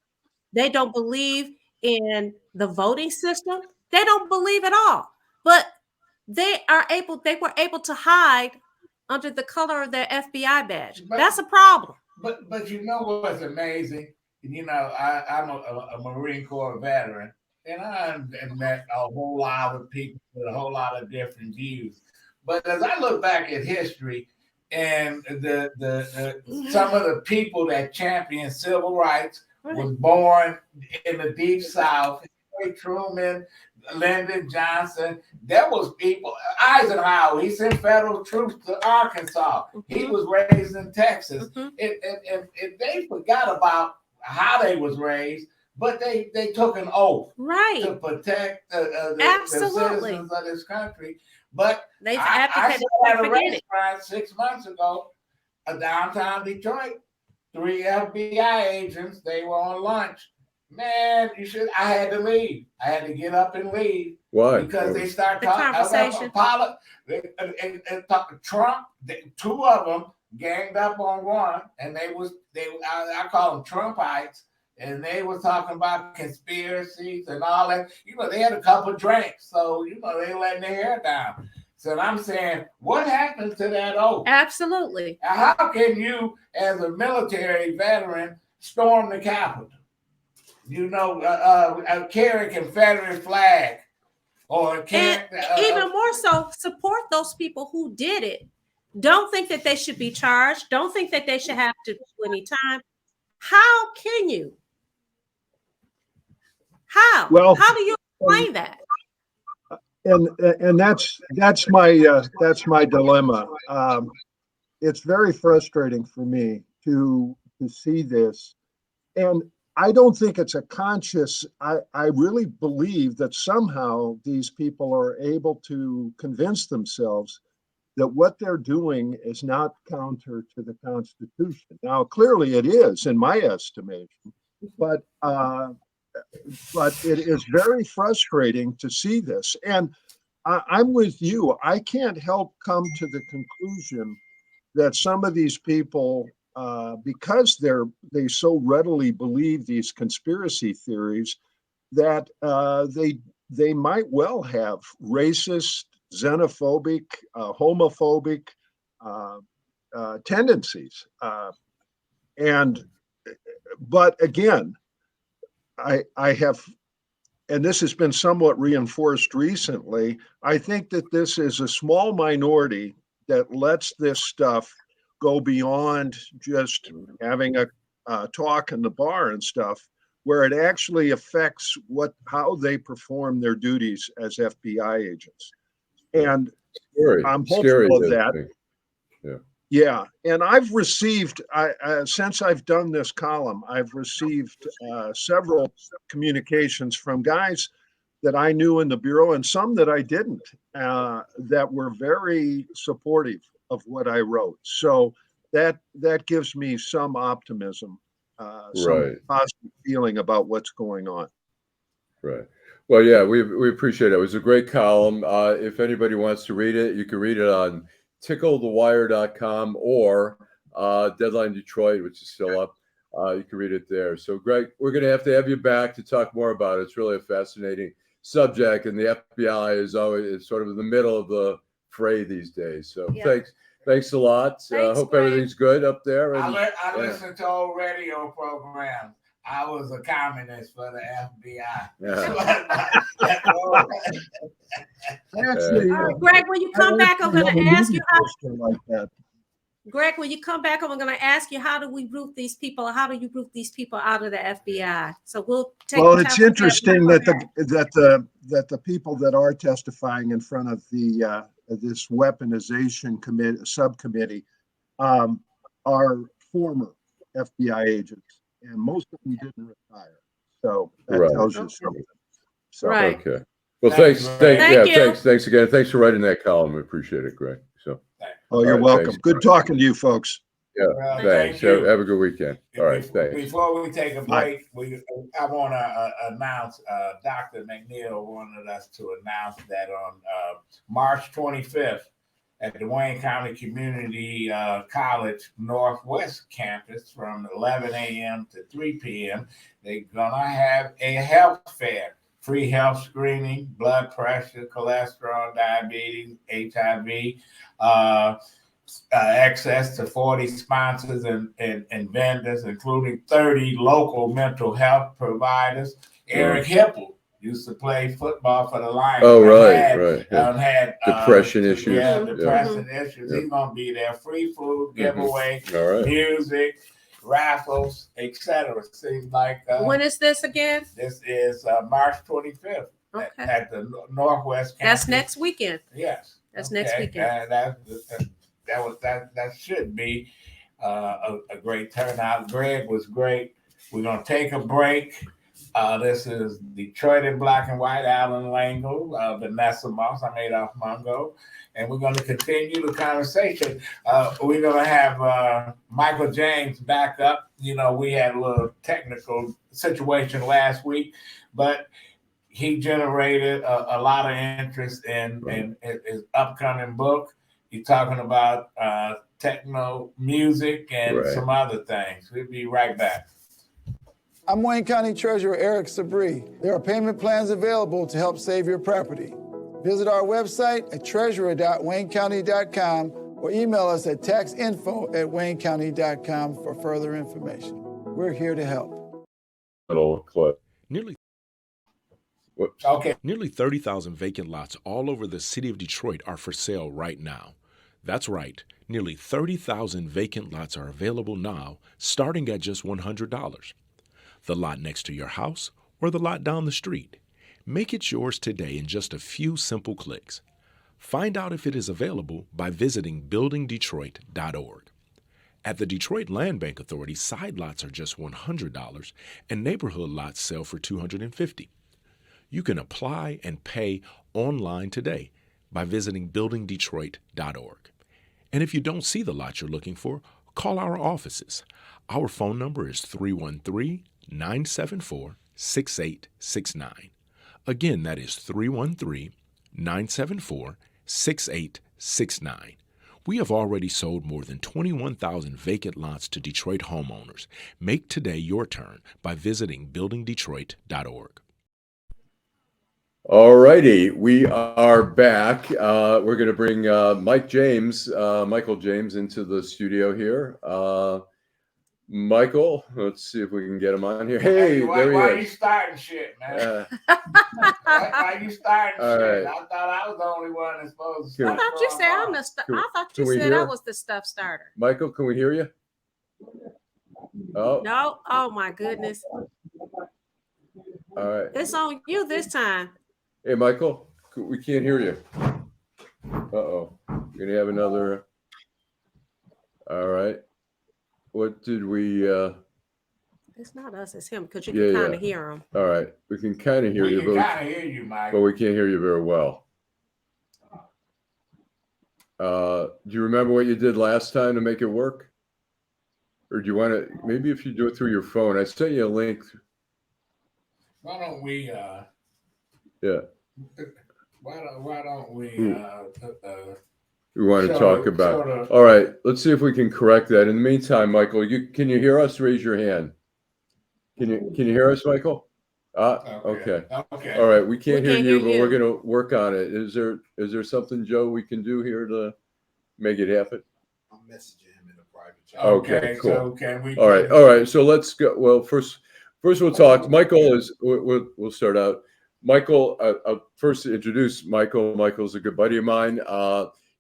They don't believe in the voting system. They don't believe at all. But they were able to hide under the color of their FBI badge. That's a problem. But you know what's amazing? I'm a Marine Corps veteran, and I met a whole lot of people with a whole lot of different views. But as I look back at history and some of the people that championed civil rights was born in the Deep South, Truman, Lyndon Johnson, there was people, Eisenhower, he sent federal troops to Arkansas. He was raised in Texas. And they forgot about how they was raised, but they took an oath Right. to protect the Absolutely. citizens of this country. But They've I advocated saw at a for it. restaurant 6 months ago, downtown Detroit, 3 FBI agents, they were on lunch. Man, I had to leave. I had to get up and leave. Why? Because they start talking conversation. about Trump. 2 of them ganged up on one, and I call them Trumpites, and they were talking about conspiracies and all that. They had a couple drinks, so they letting their hair down. So I'm saying, what happened to that oath? Absolutely. How can you, as a military veteran, storm the Capitol? Carry a Confederate flag, or even more so, support those people who did it. Don't think that they should be charged. Don't think that they should have to do any time. How can you? How? Well, how do you explain that? And that's my dilemma. It's very frustrating for me to see this, and I don't think it's a conscious. I really believe that somehow these people are able to convince themselves that what they're doing is not counter to the Constitution. Now, clearly it is, in my estimation, but it is very frustrating to see this. And I'm with you. I can't help come to the conclusion that some of these people, because they so readily believe these conspiracy theories, that they might well have racist, xenophobic, homophobic tendencies. But again, I have, and this has been somewhat reinforced recently, I think that this is a small minority that lets this stuff go beyond just having a talk in the bar and stuff, where it actually affects how they perform their duties as FBI agents. And I'm hopeful of that. Yeah. And I've received, since I've done this column, I've received several communications from guys that I knew in the Bureau and some that I didn't, that were very supportive of what I wrote. So that gives me some optimism, some positive feeling about what's going on. Right. Well, yeah, we appreciate it. It was a great column. If anybody wants to read it, you can read it on ticklethewire.com or Deadline Detroit, which is still up. You can read it there. So, Greg, we're going to have you back to talk more about it. It's really a fascinating subject, and the FBI is always sort of in the middle of the fray these days. So, thanks a lot. Hope everything's good up there. And, I listen to old radio programs. I was a communist for the FBI. Greg, when you come back, I'm going to ask you Greg, when you come back, I'm going to ask you, how do we root these people? How do you root these people out of the FBI? So we'll take. Well, it's interesting that the people that are testifying in front of the this weaponization subcommittee are former FBI agents. And most of them didn't retire, so that tells you something. So, okay. Well, thanks again. Thanks for writing that column. We appreciate it, Greg. So, you're welcome. Thanks. Good talking to you, folks. Yeah, thanks. Have a good weekend. All right, thanks. Before we take a break, I want to announce. Dr. McNeill wanted us to announce that on March 25th. At the Wayne County Community College Northwest campus from 11 a.m. to 3 p.m. They're going to have a health fair, free health screening, blood pressure, cholesterol, diabetes, HIV, access to 40 sponsors and vendors, including 30 local mental health providers. Eric Hipple used to play football for the Lions. Oh, right. Had depression issues. Depression issues. He's going to be there. Free food, giveaway, music, raffles, etc. Seems like. When is this again? This is March 25th at the Northwest campus. That's next weekend. Yes. That's next weekend. That should be a great turnout. Greg was great. We're going to take a break. This is Detroit in Black and White, Allan Lengel, Venessa Moss, I'm Adolph Mongo, and we're going to continue the conversation. We're going to have Michael James back up. You know, we had a little technical situation last week, but he generated a lot of interest in his upcoming book. He's talking about techno music and some other things. We'll be right back. I'm Wayne County Treasurer Eric Sabri. There are payment plans available to help save your property. Visit our website at treasurer.waynecounty.com or email us at taxinfo@waynecounty.com for further information. We're here to help. Little clip. Nearly 30,000 vacant lots all over the city of Detroit are for sale right now. That's right. Nearly 30,000 vacant lots are available now, starting at just $100. The lot next to your house or the lot down the street. Make it yours today in just a few simple clicks. Find out if it is available by visiting buildingdetroit.org. At the Detroit Land Bank Authority, side lots are just $100 and neighborhood lots sell for $250. You can apply and pay online today by visiting buildingdetroit.org. And if you don't see the lot you're looking for, call our offices. Our phone number is 313-974-6869. Again, that is 313-974-6869. We have already sold more than 21,000 vacant lots to Detroit homeowners. Make today your turn by visiting buildingdetroit.org. All righty, we are back. We're going to bring Michael James into the studio here. Michael, let's see if we can get him on here. Hey, why are you starting shit, man? Why are you starting shit? Right. I thought I was the only one that's supposed to. I thought you said I was the stuff starter. Michael, can we hear you? Oh no! Oh my goodness! All right, it's on you this time. Hey, Michael, we can't hear you. Uh-oh. We're going to have another. All right. What did we... It's not us, it's him, because you can kind of hear him. All right. We can kind of hear you. We can kind of hear you, Mike. But we can't hear you very well. Do you remember what you did last time to make it work? Or do you want to... Maybe if you do it through your phone. I sent you a link. Why don't we... Yeah. Why don't we we want to talk about all right, let's see if we can correct that. In the meantime, Michael, can you hear us? Raise your hand. Can you hear us, Michael? Okay. All right, we can't hear you, but we're going to work on it. Is there something, Joe, we can do here to make it happen? I'm messaging him in a private chat. Okay, cool. So can we all right, so let's go. Well, first we'll talk. Michael we'll start out. Michael, I'll first introduce Michael. Michael's a good buddy of mine.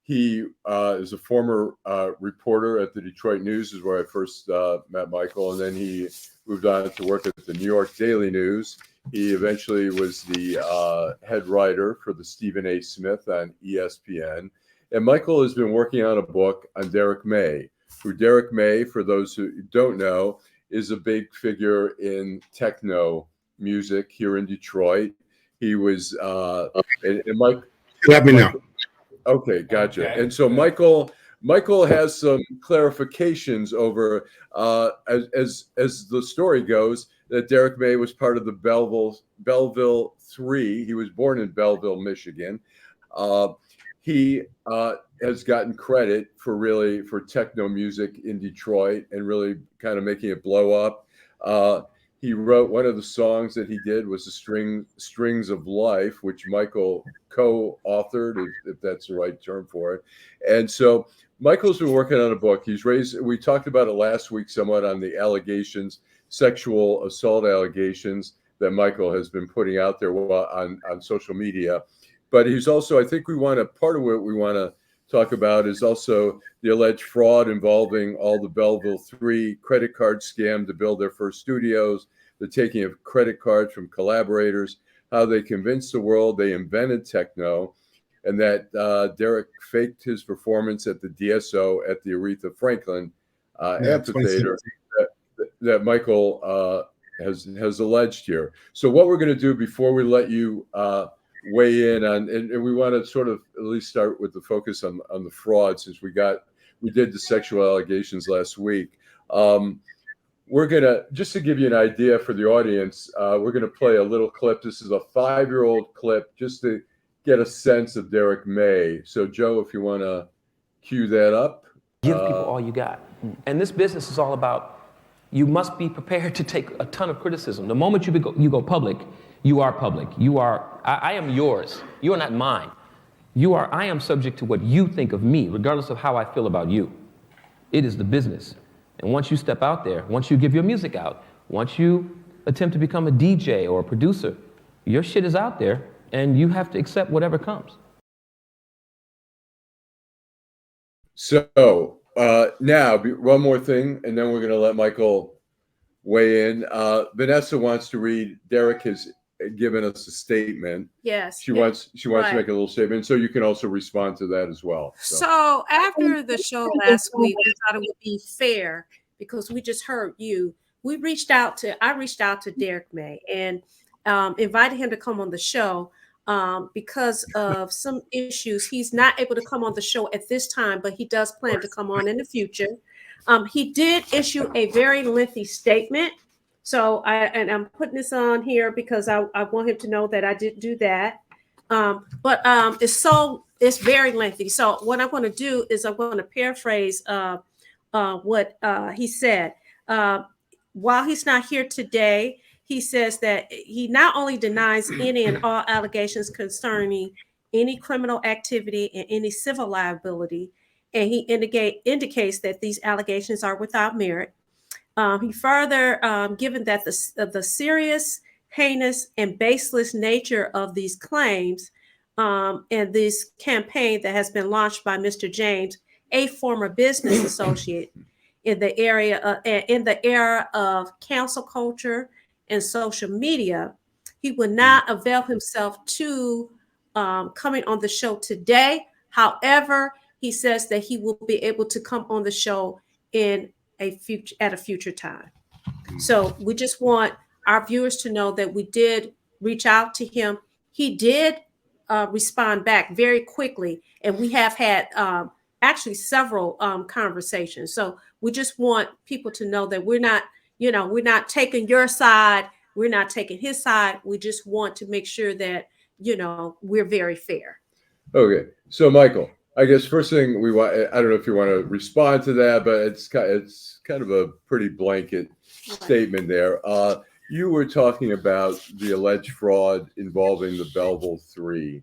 He is a former reporter at the Detroit News, is where I first met Michael, and then he moved on to work at the New York Daily News. He eventually was the head writer for the Stephen A. Smith on ESPN. And Michael has been working on a book on Derrick May, who Derrick May, for those who don't know, is a big figure in techno music here in Detroit. He was, and Mike. Let me know. Okay, gotcha. Okay. And so Michael has some clarifications over, as the story goes, that Derrick May was part of the Belleville 3. He was born in Belleville, Michigan. He has gotten credit for techno music in Detroit and really kind of making it blow up. He wrote one of the songs that he did was the Strings of Life, which Michael co-authored, if that's the right term for it. And so Michael's been working on a book. We talked about it last week somewhat on the sexual assault allegations that Michael has been putting out there on social media. But he's also, I think part of what we want to talk about is also the alleged fraud involving all the Belleville 3 credit card scam to build their first studios, the taking of credit cards from collaborators, how they convinced the world they invented techno, and that Derrick faked his performance at the DSO at the Aretha Franklin amphitheater that Michael has alleged here. So what we're going to do before we let you weigh in on, and we want to sort of at least start with the focus on the fraud, since we did the sexual allegations last week. We're going to, just to give you an idea for the audience, we're going to play a little clip. This is a 5-year-old clip just to get a sense of Derrick May. So Joe, if you want to cue that up. Give people all you got. And this business is all about, you must be prepared to take a ton of criticism. The moment you go public, you are public. I am yours. You are not mine. I am subject to what you think of me, regardless of how I feel about you. It is the business. And once you step out there, once you give your music out, once you attempt to become a DJ or a producer, your shit is out there and you have to accept whatever comes. So now, one more thing, and then we're going to let Michael weigh in. Venessa wants to read. Derrick has given us a statement. Yes. She wants to make a little statement, so you can also respond to that as well. So after the show last week, we thought it would be fair because we just heard you. I reached out to Derrick May and invited him to come on the show because of some issues. He's not able to come on the show at this time, but he does plan to come on in the future. He did issue a very lengthy statement. So I'm putting this on here because I want him to know that I did do that. But it's very lengthy. So what I'm going to do is I'm going to paraphrase what he said. While he's not here today, he says that he not only denies any and all allegations concerning any criminal activity and any civil liability, and he indicates that these allegations are without merit. He further, given that the serious, heinous, and baseless nature of these claims and this campaign that has been launched by Mr. James, a former business associate, in the era of cancel culture and social media, he would not avail himself to coming on the show today. However, he says that he will be able to come on the show at a future time. So we just want our viewers to know that we did reach out to him. He did respond back very quickly, and we have had actually several conversations. So we just want people to know that we're not taking your side, we're not taking his side. We just want to make sure that we're very fair. Okay, so Michael, I guess first thing we want, I don't know if you want to respond to that, but it's kind of a pretty blanket statement there. You were talking about the alleged fraud involving the Belleville 3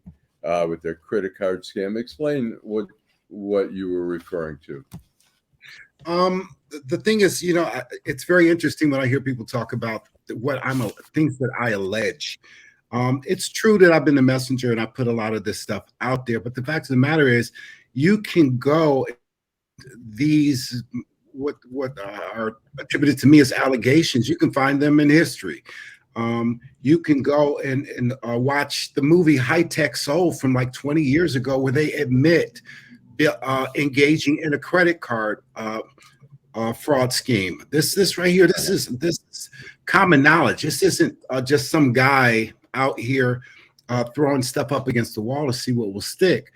with their credit card scam. Explain what you were referring to. The thing is, it's very interesting when I hear people talk about things that I allege. It's true that I've been the messenger and I put a lot of this stuff out there, but the fact of the matter is, you can go what are attributed to me as allegations. You can find them in history. You can go and watch the movie High Tech Soul from like 20 years ago, where they admit engaging in a credit card fraud scheme. This right here, this is common knowledge. This isn't just some guy out here throwing stuff up against the wall to see what will stick.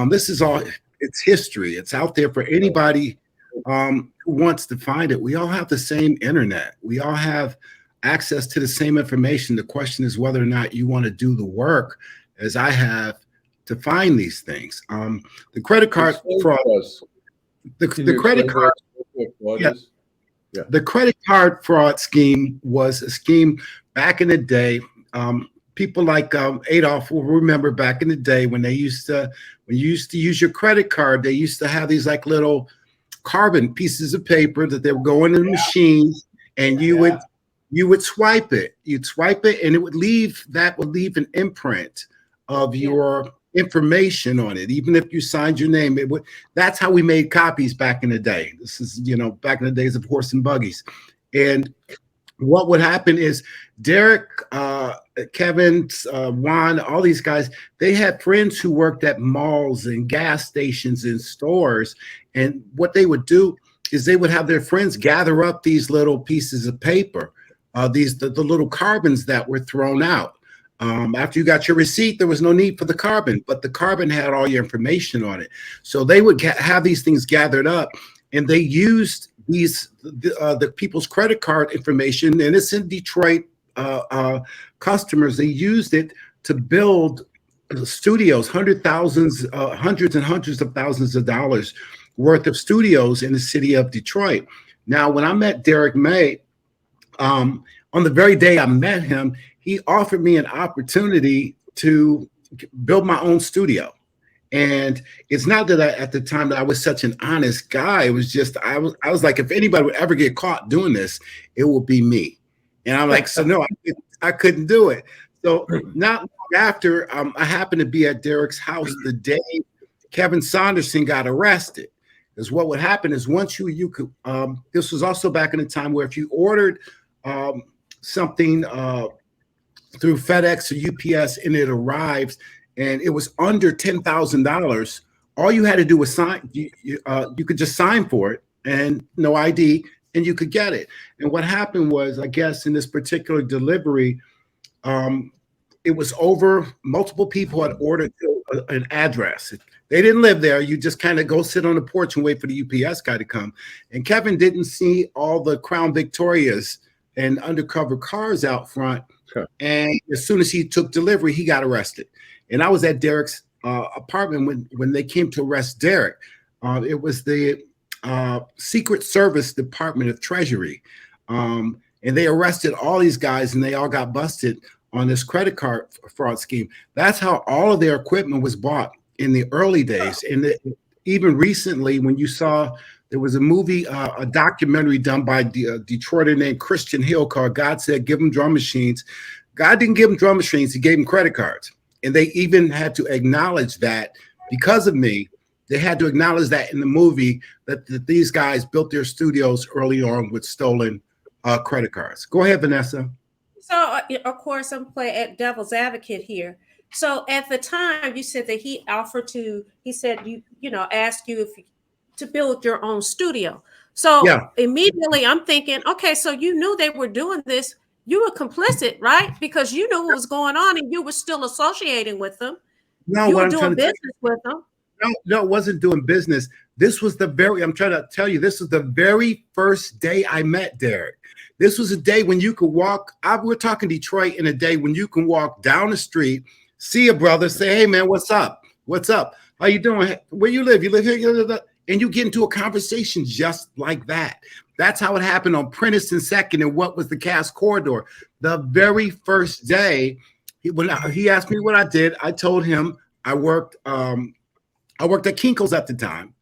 This is all, it's history. It's out there for anybody who wants to find it. We all have the same internet. We all have access to the same information. The question is whether or not you want to do the work, as I have, to find these things. The credit card fraud. The credit card. Yeah. The credit card fraud scheme was a scheme back in the day. People like Adolph will remember back in the day when you used to use your credit card, they used to have these like little carbon pieces of paper that they would go into the machine, and you would swipe it. You'd swipe it, and it would leave an imprint of your information on it, even if you signed your name. That's how we made copies back in the day. This is back in the days of horse and buggies. And what would happen is Derrick, Kevin, Juan, all these guys, they had friends who worked at malls and gas stations and stores. And what they would do is they would have their friends gather up these little pieces of paper the little carbons that were thrown out. After you got your receipt, there was no need for the carbon, but the carbon had all your information on it. So they would have these things gathered up, and they used the people's credit card information, and it's in Detroit customers. They used it to build studios, hundreds and hundreds of thousands of dollars worth of studios in the city of Detroit. Now, when I met Derrick May, on the very day I met him, he offered me an opportunity to build my own studio. And it's not that at the time that I was such an honest guy. It was just, I was like, if anybody would ever get caught doing this, it will be me. And I'm like, so no, I couldn't do it. So not long after, I happened to be at Derrick's house the day Kevin Saunderson got arrested. Because what would happen is once you could, this was also back in the time where if you ordered something through FedEx or UPS and it arrives and it was under $10,000, all you had to do was sign. You could just sign for it and no ID, and you could get it. And what happened was, I guess in this particular delivery, it was over. Multiple people had ordered an address. They didn't live there. You just kind of go sit on the porch and wait for the UPS guy to come. And Kevin didn't see all the Crown Victorias and undercover cars out front. Sure. And as soon as he took delivery, he got arrested. And I was at Derrick's apartment when they came to arrest Derrick. It was the Secret Service Department of Treasury. And they arrested all these guys and they all got busted on this credit card fraud scheme. That's how all of their equipment was bought in the early days. And even recently, when you saw, there was a movie, a documentary done by Detroiter named Christian Hill called God Said Give Them Drum Machines. God didn't give them drum machines, he gave them credit cards. And they even had to acknowledge that because of me, they had to acknowledge that in the movie that these guys built their studios early on with stolen credit cards. Go ahead, Venessa. So, of course, I'm playing at devil's advocate here. So at the time, you said that he offered to, he said, ask you to build your own studio. So yeah. Immediately I'm thinking, okay, so you knew they were doing this. You were complicit, right? Because you knew what was going on and you were still associating with them. No, you were doing business with them. No, it wasn't doing business. This was I'm trying to tell you, this was the very first day I met Derrick. This was a day when you could walk, we're talking Detroit, in a day when you can walk down the street, see a brother, say, hey man, what's up? What's up? How you doing? Where you live? You live here? And you get into a conversation just like that. That's how it happened on Prentice and Second and what was the Cass Corridor. The very first day, when he asked me what I did, I told him I worked at Kinko's at the time.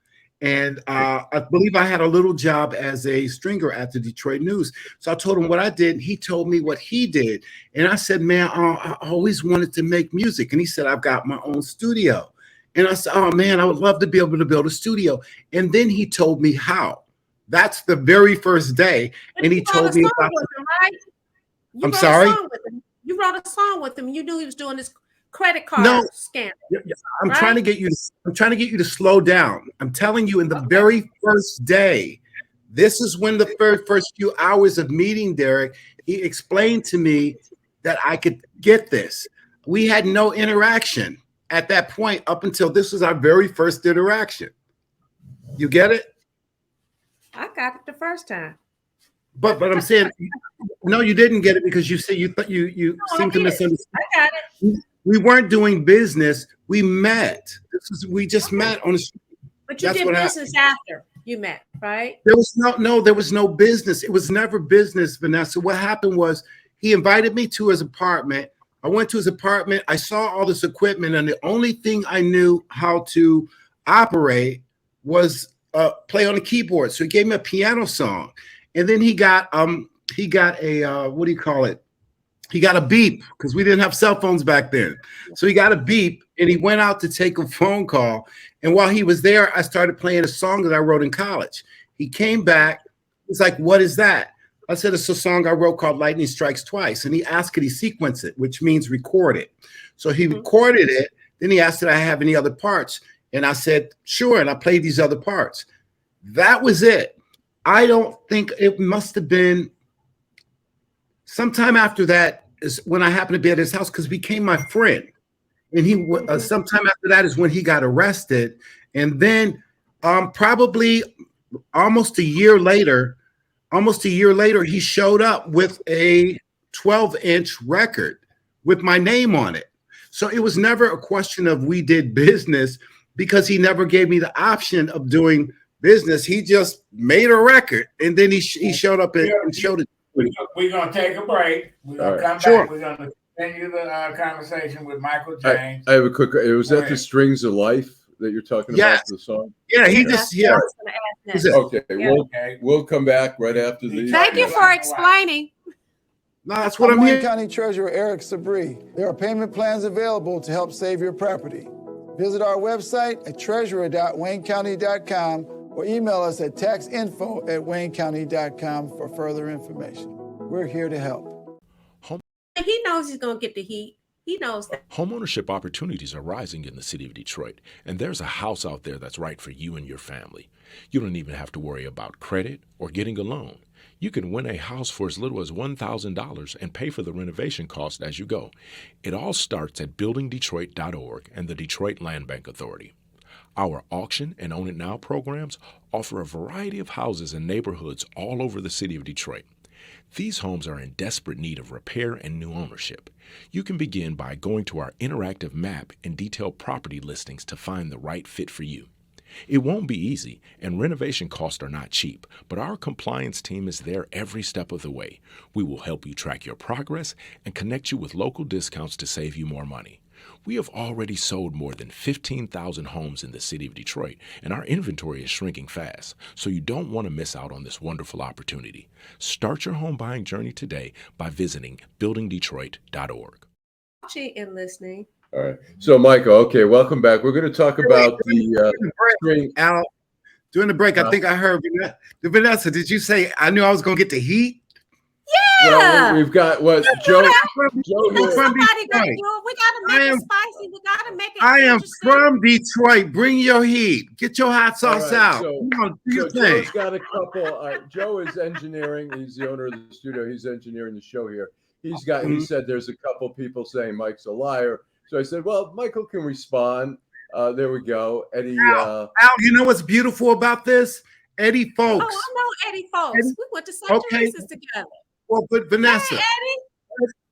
And I believe I had a little job as a stringer at the Detroit News. So I told him what I did. He told me what he did. And I said, man, I always wanted to make music. And he said, I've got my own studio. And I said, oh, man, I would love to be able to build a studio. And then he told me how. That's the very first day. And he told me about him, right? I'm sorry? You wrote a song with him. You knew he was doing this credit card scandal. I'm trying to get you to slow down. I'm telling you, in the very first day, this is when the first few hours of meeting Derrick, he explained to me that I could get this. We had no interaction at that point up until this was our very first interaction. You get it? I got it the first time. But I'm saying, no, you didn't get it because you said you seem to misunderstand. I got it. We weren't doing business. We met. We just met on the street. But you did business after you met, right? There was no business. It was never business, Venessa. What happened was he invited me to his apartment. I went to his apartment. I saw all this equipment, and the only thing I knew how to operate was play on the keyboard. So he gave me a piano song, and then he got a what do you call it? He got a beep because we didn't have cell phones back then. So he got a beep and he went out to take a phone call. And while he was there, I started playing a song that I wrote in college. He came back. He's like, what is that? I said, it's a song I wrote called Lightning Strikes Twice. And he asked, could he sequence it, which means record it. So he recorded it. Then he asked, did I have any other parts? And I said, sure. And I played these other parts. That was it. I don't think it must have been sometime after that is when I happened to be at his house because he became my friend. And he sometime after that is when he got arrested. And then probably almost a year later, he showed up with a 12-inch record with my name on it. So it was never a question of we did business because he never gave me the option of doing business. He just made a record and then he showed up and showed it. We're going to take a break. We're going to come back. We're going to continue the conversation with Michael James. I have a quick, was that the Strings of Life that you're talking about, the song? Yeah, he just, Okay, we'll come back right after these. Thank you for explaining. No, that's what I'm Wayne here. County Treasurer Eric Sabri. There are payment plans available to help save your property. Visit our website at treasurer.waynecounty.com or email us at taxinfo@waynecounty.com for further information. We're here to help. He knows he's going to get the heat. He knows that. Homeownership opportunities are rising in the city of Detroit, and there's a house out there that's right for you and your family. You don't even have to worry about credit or getting a loan. You can win a house for as little as $1,000 and pay for the renovation cost as you go. It all starts at buildingdetroit.org and the Detroit Land Bank Authority. Our auction and Own It Now programs offer a variety of houses and neighborhoods all over the city of Detroit. These homes are in desperate need of repair and new ownership. You can begin by going to our interactive map and detailed property listings to find the right fit for you. It won't be easy, and renovation costs are not cheap, but our compliance team is there every step of the way. We will help you track your progress and connect you with local discounts to save you more money. We have already sold more than 15,000 homes in the city of Detroit, and our inventory is shrinking fast, so you don't want to miss out on this wonderful opportunity. Start your home buying journey today by visiting buildingdetroit.org. Watching and listening. All right. So, Michael, okay, welcome back. We're going to talk about the string. Al, during the break, I think I heard Vanessa. Did you say I knew I was going to get the heat? Yeah. Well, we've got what Joe. Somebody got to do it. We got to make it spicy. We got to make it. I am from Detroit. Bring your heat. Get your hot sauce out. So Joe's got a couple. Joe is engineering. He's the owner of the studio. He's engineering the show here. He said there's a couple people saying Mike's a liar. So I said, well, Michael can respond. There we go. Eddie. Al, you know what's beautiful about this? Eddie Folks. Oh, I know Eddie Folks. We went to St. Teresa's together. Well, but Vanessa, hey,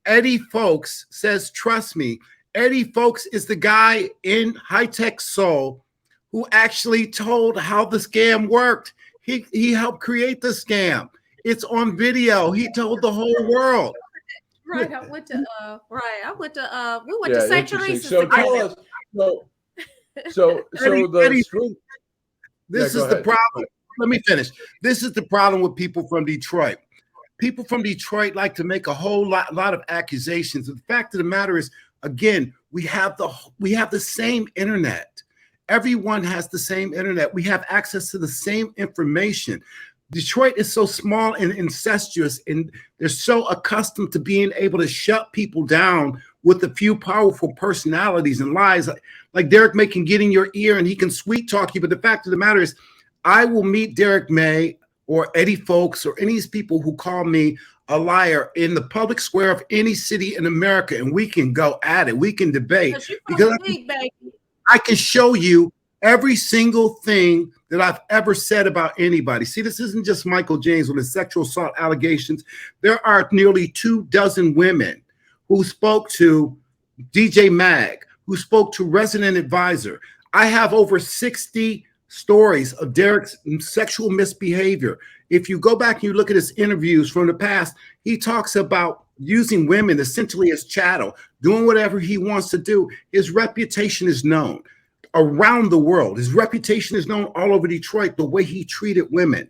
Eddie Folks says, trust me, Eddie Folks is the guy in High Tech Soul who actually told how the scam worked. He helped create the scam. It's on video. He told the whole world. Right. We went to St. Teresa's together. So Eddie, this is the problem. Let me finish. This is the problem with people from Detroit. People from Detroit like to make a whole lot of accusations. And the fact of the matter is, again, we have the same internet. Everyone has the same internet. We have access to the same information. Detroit is so small and incestuous, and they're so accustomed to being able to shut people down with a few powerful personalities and lies. Like Derrick May can get in your ear and he can sweet talk you. But the fact of the matter is, I will meet Derrick May or Eddie Folks or any of these people who call me a liar in the public square of any city in America, and we can go at it. We can debate. Because I can show you every single thing that I've ever said about anybody. See, this isn't just Michael James with his sexual assault allegations. There are nearly 24 women who spoke to DJ Mag, who spoke to Resident Advisor. I have over 60 stories of Derrick's sexual misbehavior. If you go back and you look at his interviews from the past, he talks about using women essentially as chattel, doing whatever he wants to do. His reputation is known around the world. His reputation is known all over Detroit, the way he treated women.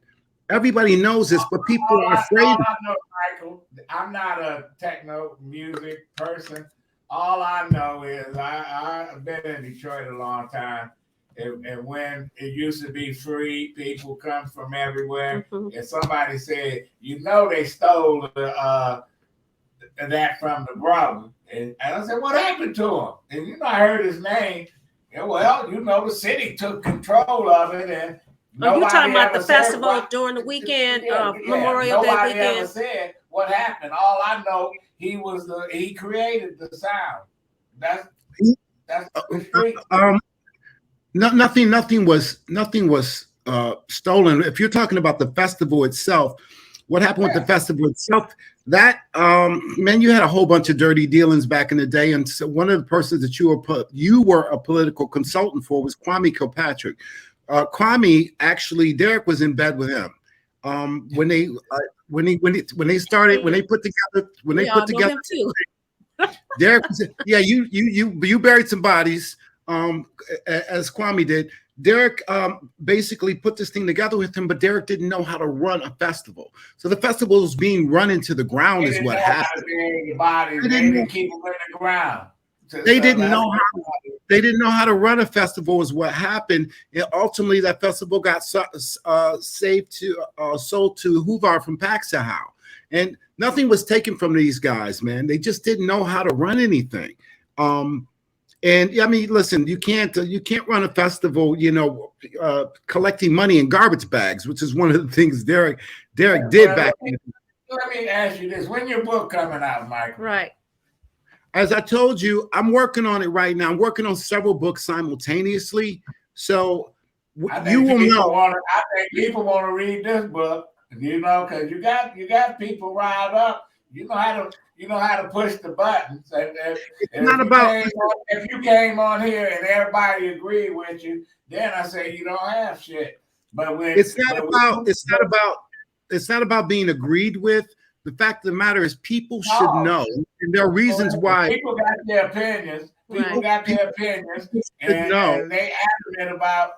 Everybody knows this, but people are afraid. All I know, Michael, I'm not a techno music person. All I know is I've been in Detroit a long time. And when it used to be free, people come from everywhere. Mm-hmm. And somebody said, they stole that from the brother. And I said, what happened to him? And I heard his name. And the city took control of it. And you're talking about the festival during the weekend, Memorial Day weekend. Nobody ever said what happened. All I know, he created the sound. That's the street. Nothing was stolen. If you're talking about the festival itself, what happened with the festival itself? That man, you had a whole bunch of dirty dealings back in the day, and so one of the persons that you were a political consultant for was Kwame Kilpatrick. Kwame, actually, Derrick was in bed with him when they put together. Derrick, yeah, you buried some bodies, as Kwame did. Derrick basically put this thing together with him, but Derrick didn't know how to run a festival. So the festival was being run into the ground is what happened. They didn't keep them in the ground. They didn't know how to run a festival is what happened. And ultimately that festival got sold to Huvar from Paxahau. And nothing was taken from these guys, man. They just didn't know how to run anything. And I mean, listen, you can't run a festival, collecting money in garbage bags, which is one of the things Derrick did back then. Let me ask you this: when your book coming out, Mike? Right. As I told you, I'm working on it right now. I'm working on several books simultaneously, so you will know. I think people want to read this book, because you got people riled up. You know how to push the buttons. And if you came on here and everybody agreed with you, then I say you don't have shit. But it's not about being agreed with. The fact of the matter is, people should know, and there are reasons why. People got their opinions. People got their opinions, and they adamant about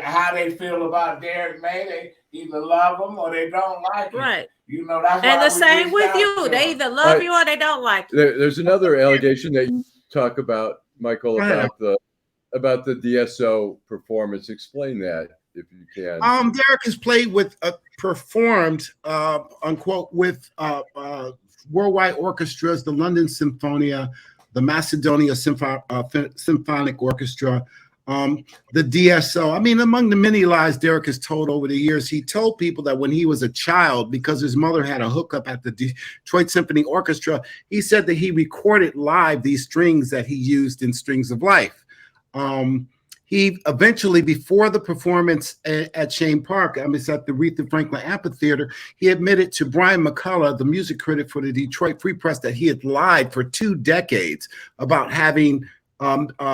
how they feel about Derrick May. They either love him or they don't like him. Right. That's and the same with you. They either love you or they don't like you. There's another allegation that you talk about, Michael, about the DSO performance. Explain that if you can. Derrick has played with performed unquote with worldwide orchestras, the London Symphonia, the Macedonia Symphonic Orchestra, the DSO. I mean, among the many lies Derrick has told over the years, he told people that when he was a child, because his mother had a hookup at the Detroit Symphony Orchestra, he said that he recorded live these strings that he used in Strings of Life. He eventually, before the performance at Cheyne Park, it's at the Aretha Franklin Amphitheater, he admitted to Brian McCullough, the music critic for the Detroit Free Press, that he had lied for 2 decades about having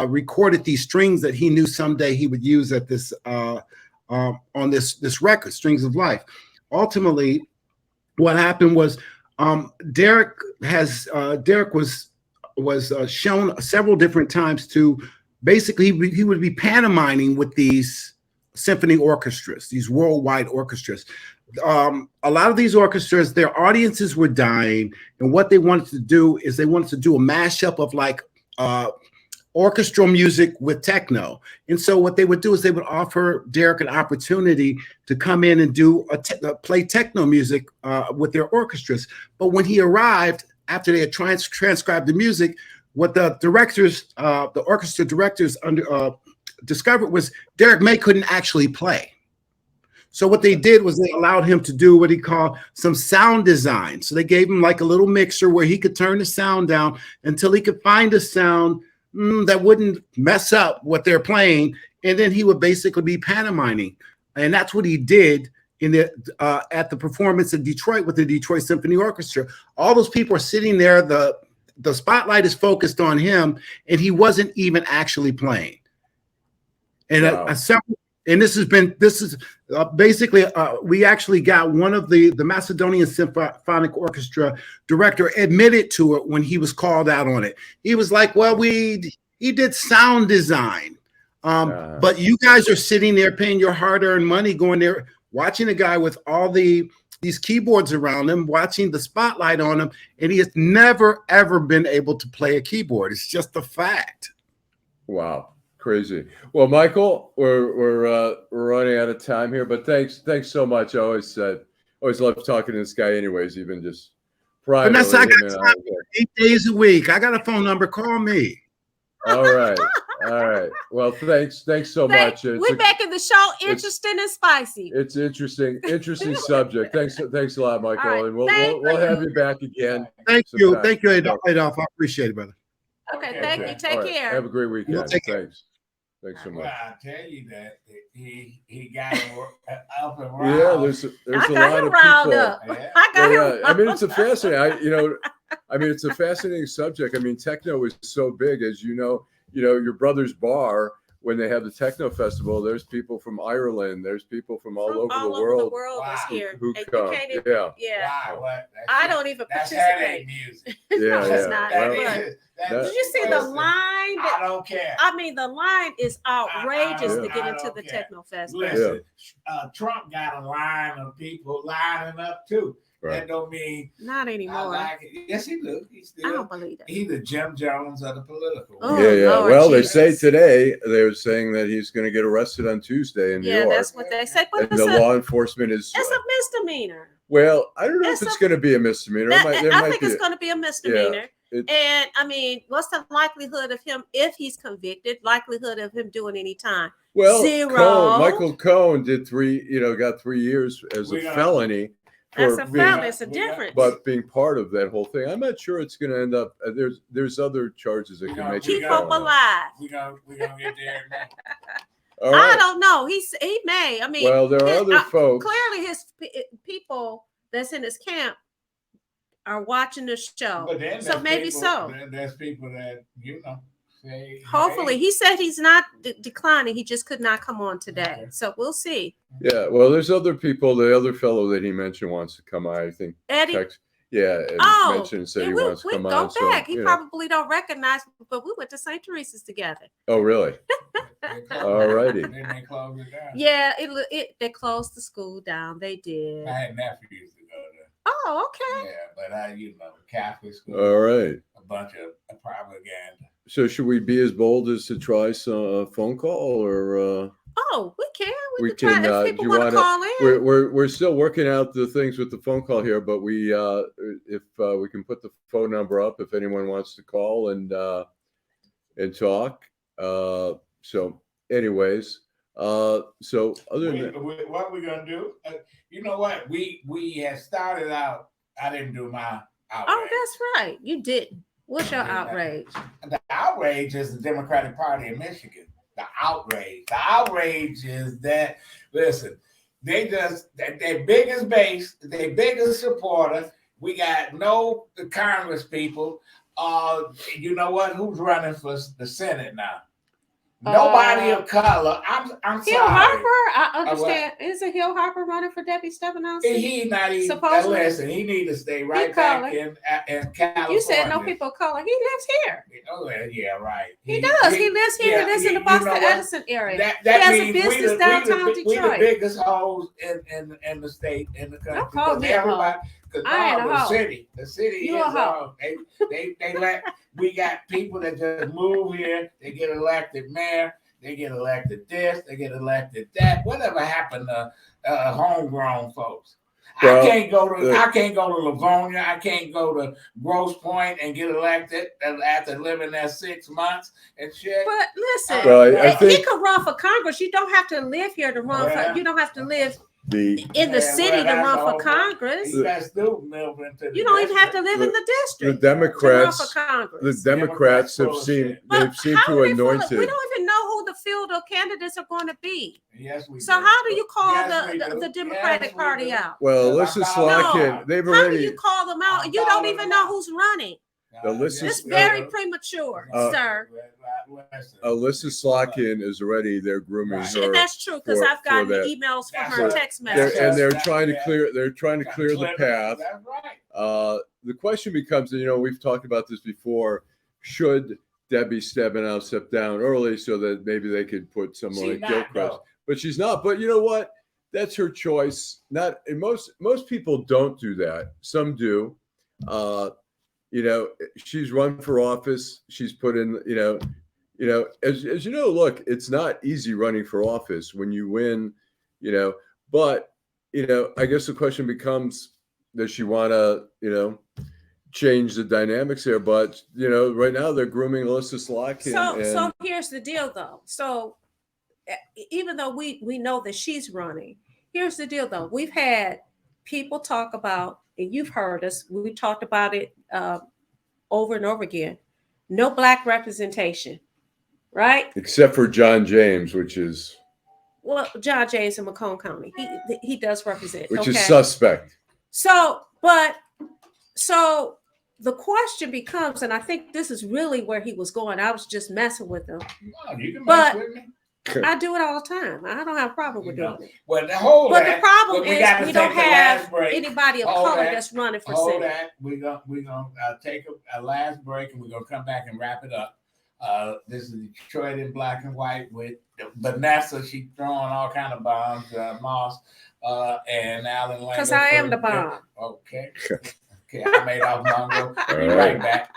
recorded these strings that he knew someday he would use at this on this record, Strings of Life. Ultimately, what happened was Derrick was shown several different times to basically he would be pantomiming with these symphony orchestras, these worldwide orchestras. A lot of these orchestras, their audiences were dying, and what they wanted to do is they wanted to do a mashup of like orchestral music with techno. And so what they would do is they would offer Derrick an opportunity to come in and do play techno music with their orchestras. But when he arrived, after they had transcribed the music, what the directors, the orchestra directors discovered was Derrick May couldn't actually play. So what they did was they allowed him to do what he called some sound design. So they gave him like a little mixer where he could turn the sound down until he could find a sound that wouldn't mess up what they're playing, and then he would basically be pantomiming, and that's what he did in the at the performance in Detroit with the Detroit Symphony Orchestra. All those people are sitting there. The spotlight is focused on him, and he wasn't even actually playing. And wow. This is basically we actually got one of the Macedonian Symphonic Orchestra director admitted to it when he was called out on it. He was like, well, he did sound design. But you guys are sitting there paying your hard-earned money, going there, watching a guy with all these keyboards around him, watching the spotlight on him, and he has never, ever been able to play a keyboard. It's just a fact. Wow. Crazy. Well, Michael, we're running out of time here, but thanks so much. I always love talking to this guy anyways, even just privately. Vanessa, I got time 8 days a week. I got a phone number. Call me. All right. All right. Well, thanks so much. We're making the show interesting and spicy. It's interesting subject. Thanks a lot, Michael. Right. And we'll have you back again. Thank you, Adolph. I appreciate it, brother. Okay, thank you. Take care. Have a great weekend. Thanks so much. Well, I tell you that he got up and around. Yeah, there's a lot of people. I got him. I mean, it's a fascinating. It's a fascinating subject. I mean, techno is so big, as you know. Your brother's bar, when they have the techno festival, there's people from Ireland, there's people from all over the world. Wow. Is here. Who come. Yeah. Wow, I don't even that's participate. Music. Yeah, It's not. Did you see the line? I don't care. I mean, the line is outrageous to get into the techno festival. Listen, Trump got a line of people lining up too. Right. That don't mean not anymore. Yes, he do. I don't believe that. He's the Jim Jones of the political. Lord, well, Jesus. They say today they're saying that he's going to get arrested on Tuesday in New York. Yeah, that's what they say. But the law enforcement is. It's a misdemeanor. Well, I don't know if it's going to be a misdemeanor. I think it's going to be a misdemeanor. And I mean, what's the likelihood of him, if he's convicted, likelihood of him doing any time? Well, 0. Michael Cohen did got 3 years as a felony. That's a felony. It's a difference. But being part of that whole thing, I'm not sure it's going to end up. There's other charges that can make keep hope alive. We're gonna get there. I don't know. He may. I mean, well, there are other folks. Clearly, his people that's in his camp are watching the show. But so maybe so. There's people that say. Hopefully, he said he's not declining. He just could not come on today. Okay. So we'll see. Yeah, well, there's other people. The other fellow that he mentioned wants to come on. I think Eddie. Mentioned said he wants to come on. Go back. He probably don't recognize, but we went to St. Teresa's together. Oh, really? All righty. Then they closed it down. Yeah, they closed the school down. They did. I had nephews to go there. Oh, okay. Yeah, but Catholic school. All right. A bunch of propaganda. So should we be as bold as to try some phone call or? Oh, we can. We can. Try, if people want to call in. We're still working out the things with the phone call here, but we if we can put the phone number up if anyone wants to call and talk. So, anyways, so other than what we're gonna do, you know what? We had started out. I didn't do my outrage. Oh, that's right. You didn't. What's your outrage? The outrage is the Democratic Party in Michigan. The outrage is that, listen, they just, their biggest base, their biggest supporter, we got no Congress people. You know what? Who's running for the Senate now? Nobody of color. I'm Hill sorry. Harper, I understand. Isn't Hill Harper running for Debbie Stephenson? He not even. Listen, he need to stay right back in California. You said no people of color. He lives here. Oh yeah, right. He does. He lives here. He lives in the Boston Edison area. That he has a business downtown Detroit. We're the biggest hoes in the state, in the country. Don't call me a hoe. Because the city you is all they let. We got people that just move here. They get elected mayor. They get elected this. They get elected that. Whatever happened to homegrown folks? Well, I can't go to Livonia. I can't go to Grosse Pointe and get elected after living there 6 months and shit. But listen, he could run for Congress. You don't have to live here to run for. You don't have to live in the city to run for Congress. You don't even have to live in the district. The Democrats have seemed to anoint it. We don't even know who the field of candidates are going to be. Yes, we so do. How do you call the Democratic Party out? Well, Alyssa Slotkin, they've already. How do you call them out? You don't even know who's running. It's very premature, sir. Alyssa Slotkin is already there grooming her. That's true because I've gotten emails from her text messages, and they're trying to clear. They're trying to clear the path. That's right. The question becomes, we've talked about this before. Should Debbie Stephenson step down early so that maybe they could put someone like Gilchrist? But she's not. But you know what? That's her choice. Not and most people don't do that. Some do. She's run for office. She's put in, as you know, look, it's not easy running for office when you win, but, I guess the question becomes, does she want to, change the dynamics there. But right now they're grooming Alyssa Slock. So here's the deal, though. So even though we know that she's running, here's the deal, though. We've had people talk about, and you've heard us. We talked about it over and over again. No Black representation, right? Except for John James, which is John James in Macomb County. He does represent, which is suspect. So the question becomes, and I think this is really where he was going. I was just messing with him. No, you can mess with me. I do it all the time. I don't have a problem with doing it. Well, the problem is we don't have anybody of color that's running for Senate. We're gonna take a last break, and we're gonna come back and wrap it up. This is Detroit in black and white with Venessa. She's throwing all kind of bombs. Moss and Allan Lengel. Because I am the bomb. Okay. Okay, I made off Mongo. Be right back.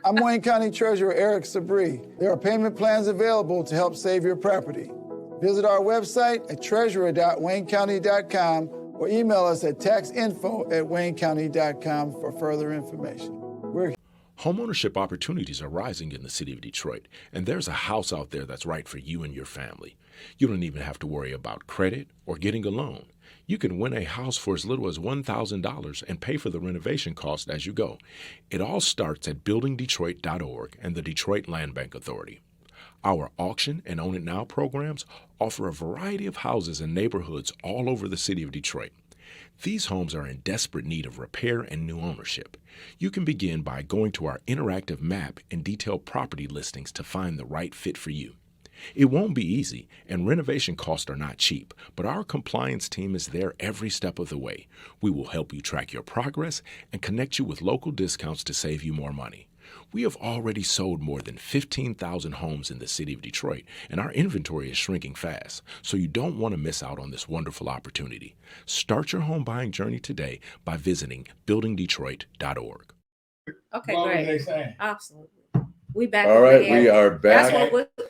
I'm Wayne County Treasurer Eric Sabri. There are payment plans available to help save your property. Visit our website at treasurer.waynecounty.com or email us at taxinfo@waynecounty.com for further information. Homeownership opportunities are rising in the city of Detroit, and there's a house out there that's right for you and your family. You don't even have to worry about credit or getting a loan. You can win a house for as little as $1,000 and pay for the renovation cost as you go. It all starts at buildingdetroit.org and the Detroit Land Bank Authority. Our auction and Own It Now programs offer a variety of houses and neighborhoods all over the city of Detroit. These homes are in desperate need of repair and new ownership. You can begin by going to our interactive map and detailed property listings to find the right fit for you. It won't be easy, and renovation costs are not cheap, but our compliance team is there every step of the way. We will help you track your progress and connect you with local discounts to save you more money. We have already sold more than 15,000 homes in the city of Detroit, and our inventory is shrinking fast, so you don't want to miss out on this wonderful opportunity. Start your home buying journey today by visiting buildingdetroit.org. Okay, what great. Were they saying? Absolutely. We back. All right, we are back.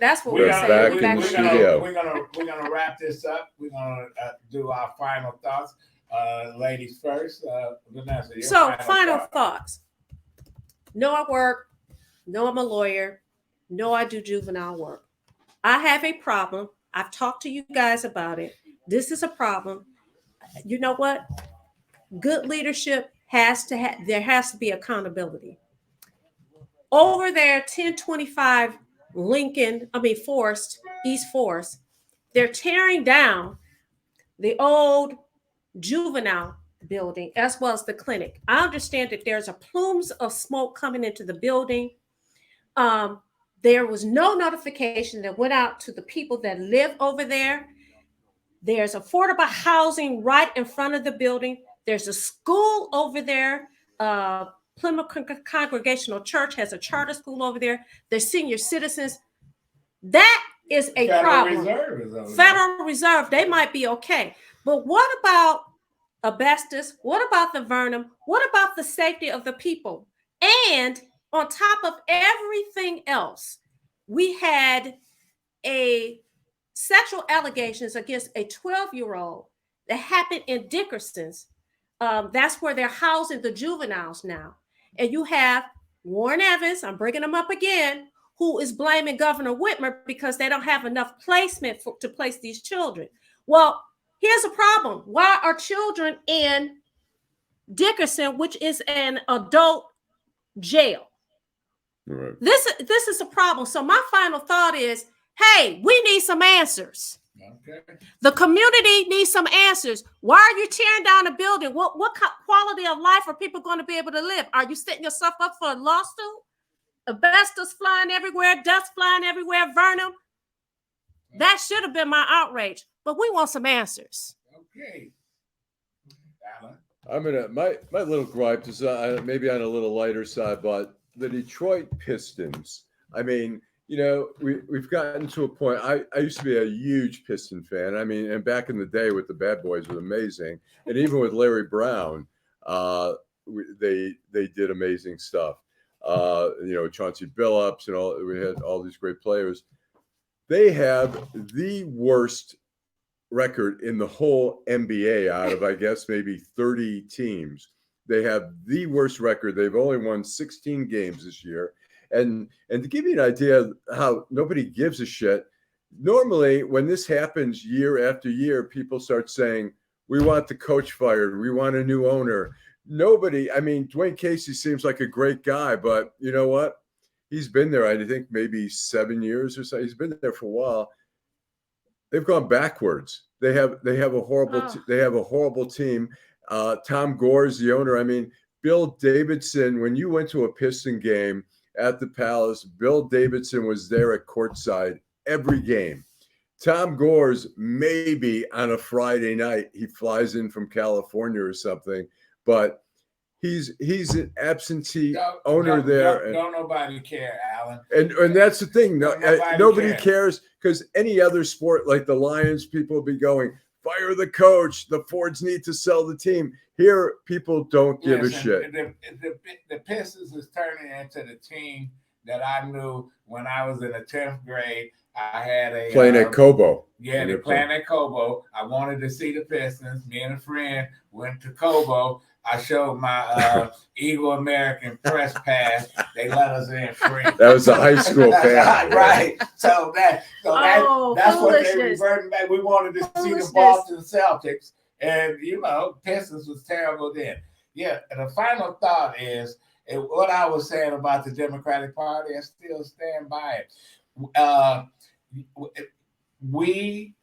That's what we're saying. back in the studio. We're gonna wrap this up. We're gonna do our final thoughts. Ladies first. Venessa. So final thoughts. No, I work. No, I'm a lawyer. No, I do juvenile work. I have a problem. I've talked to you guys about it. This is a problem. You know what? Good leadership there has to be accountability. Over there, 1025 East Forest, they're tearing down the old juvenile building as well as the clinic. I understand that there's a plumes of smoke coming into the building. There was no notification that went out to the people that live over there. There's affordable housing right in front of the building. There's a school over there. Plymouth Congregational Church has a charter school over there. There's senior citizens. That is a problem. Federal Reserve, they might be okay. But what about asbestos? What about the venom? What about the safety of the people? And on top of everything else, we had a sexual allegations against a 12-year-old that happened in Dickerson's. That's where they're housing the juveniles now. And you have Warren Evans, I'm bringing him up again, who is blaming Governor Whitmer because they don't have enough placement to place these children. Well, here's a problem. Why are children in Dickerson, which is an adult jail? Right. This is a problem. So my final thought is, hey, we need some answers. Okay. The community needs some answers. Why are you tearing down a building? What quality of life are people going to be able to live? Are you setting yourself up for a lawsuit? Asbestos flying everywhere, dust flying everywhere, venom. That should have been my outrage, but we want some answers. Okay. Allan. I'm gonna my little gripe is maybe on a little lighter side, but the Detroit Pistons. I mean, we've gotten to a point. I used to be a huge Piston fan. I mean, and back in the day with the Bad Boys was amazing, and even with Larry Brown, they did amazing stuff. Chauncey Billups and all. We had all these great players. They have the worst record in the whole NBA out of, I guess, maybe 30 teams. They have the worst record. They've only won 16 games this year. And to give you an idea of how nobody gives a shit, normally when this happens year after year, people start saying, we want the coach fired. We want a new owner. Nobody, I mean, Dwayne Casey seems like a great guy, but you know what? He's been there, I think, maybe 7 years or so. He's been there for a while. They've gone backwards. They have a horrible team. Tom Gore's the owner. I mean, Bill Davidson, when you went to a Piston game at the Palace, Bill Davidson was there at courtside every game. Tom Gore's maybe on a Friday night. He flies in from California or something, but he's an absentee owner there. Don't nobody care, Alan. And that's the thing. Nobody cares, because any other sport like the Lions, people will be going, fire the coach. The Fords need to sell the team. Here, people don't give a shit. The Pistons is turning into the team that I knew when I was in the 10th grade. I had a playing at Cobo. Yeah, they're playing at Cobo. I wanted to see the Pistons. Me and a friend went to Cobo. I showed my Eagle American press pass. They let us in free. That was a high school pass. Right. That's what they reverted back. We wanted to see the Boston Celtics. And, Pistons was terrible then. Yeah, and the final thought is, what I was saying about the Democratic Party, I still stand by it. We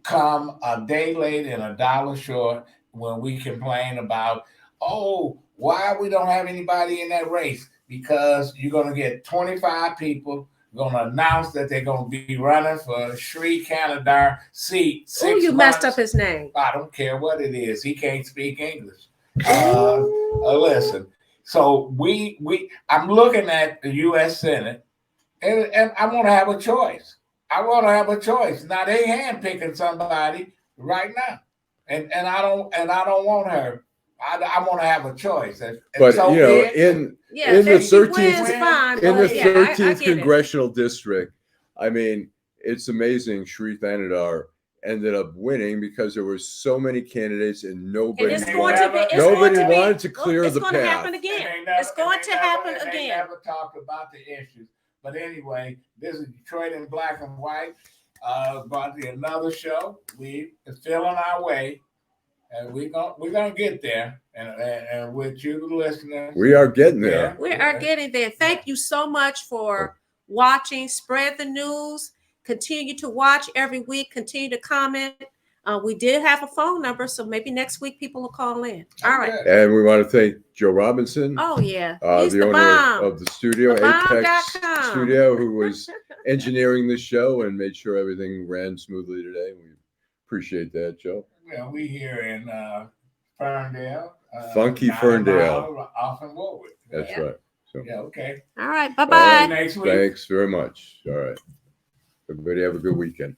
come a day late and $1 short when we complain about, why we don't have anybody in that race, because you're going to get 25 people going to announce that they're going to be running for Sri Kanadar seat. You messed up his name. I don't care what it is. He can't speak English. Listen. So I'm looking at the U.S. Senate, and I want to have a choice. Now they handpicking somebody right now, and I don't want her. I want to have a choice. But in the 13th congressional district, I mean, it's amazing. Sri Thanadar ended up winning because there were so many candidates and nobody wanted to clear the path. It's going to happen again. It's going to happen again. They never talked about the issues. But anyway, this is Detroit in Black and White. About another show. We are still on our way, and we're gonna get there. And with you, the listeners, we are getting there. We are getting there. Thank you so much for watching. Spread the news. Continue to watch every week. Continue to comment. We did have a phone number, so maybe next week people will call in. All right. And we want to thank Joe Robinson. Oh, yeah. He's the owner of the studio, Apex Studio, who was engineering the show and made sure everything ran smoothly today. We appreciate that, Joe. Well, we here in Ferndale. Funky Ferndale. Off in Woolworth. That's right. So, okay. All right. Bye-bye. Next week. Thanks very much. All right. Everybody have a good weekend.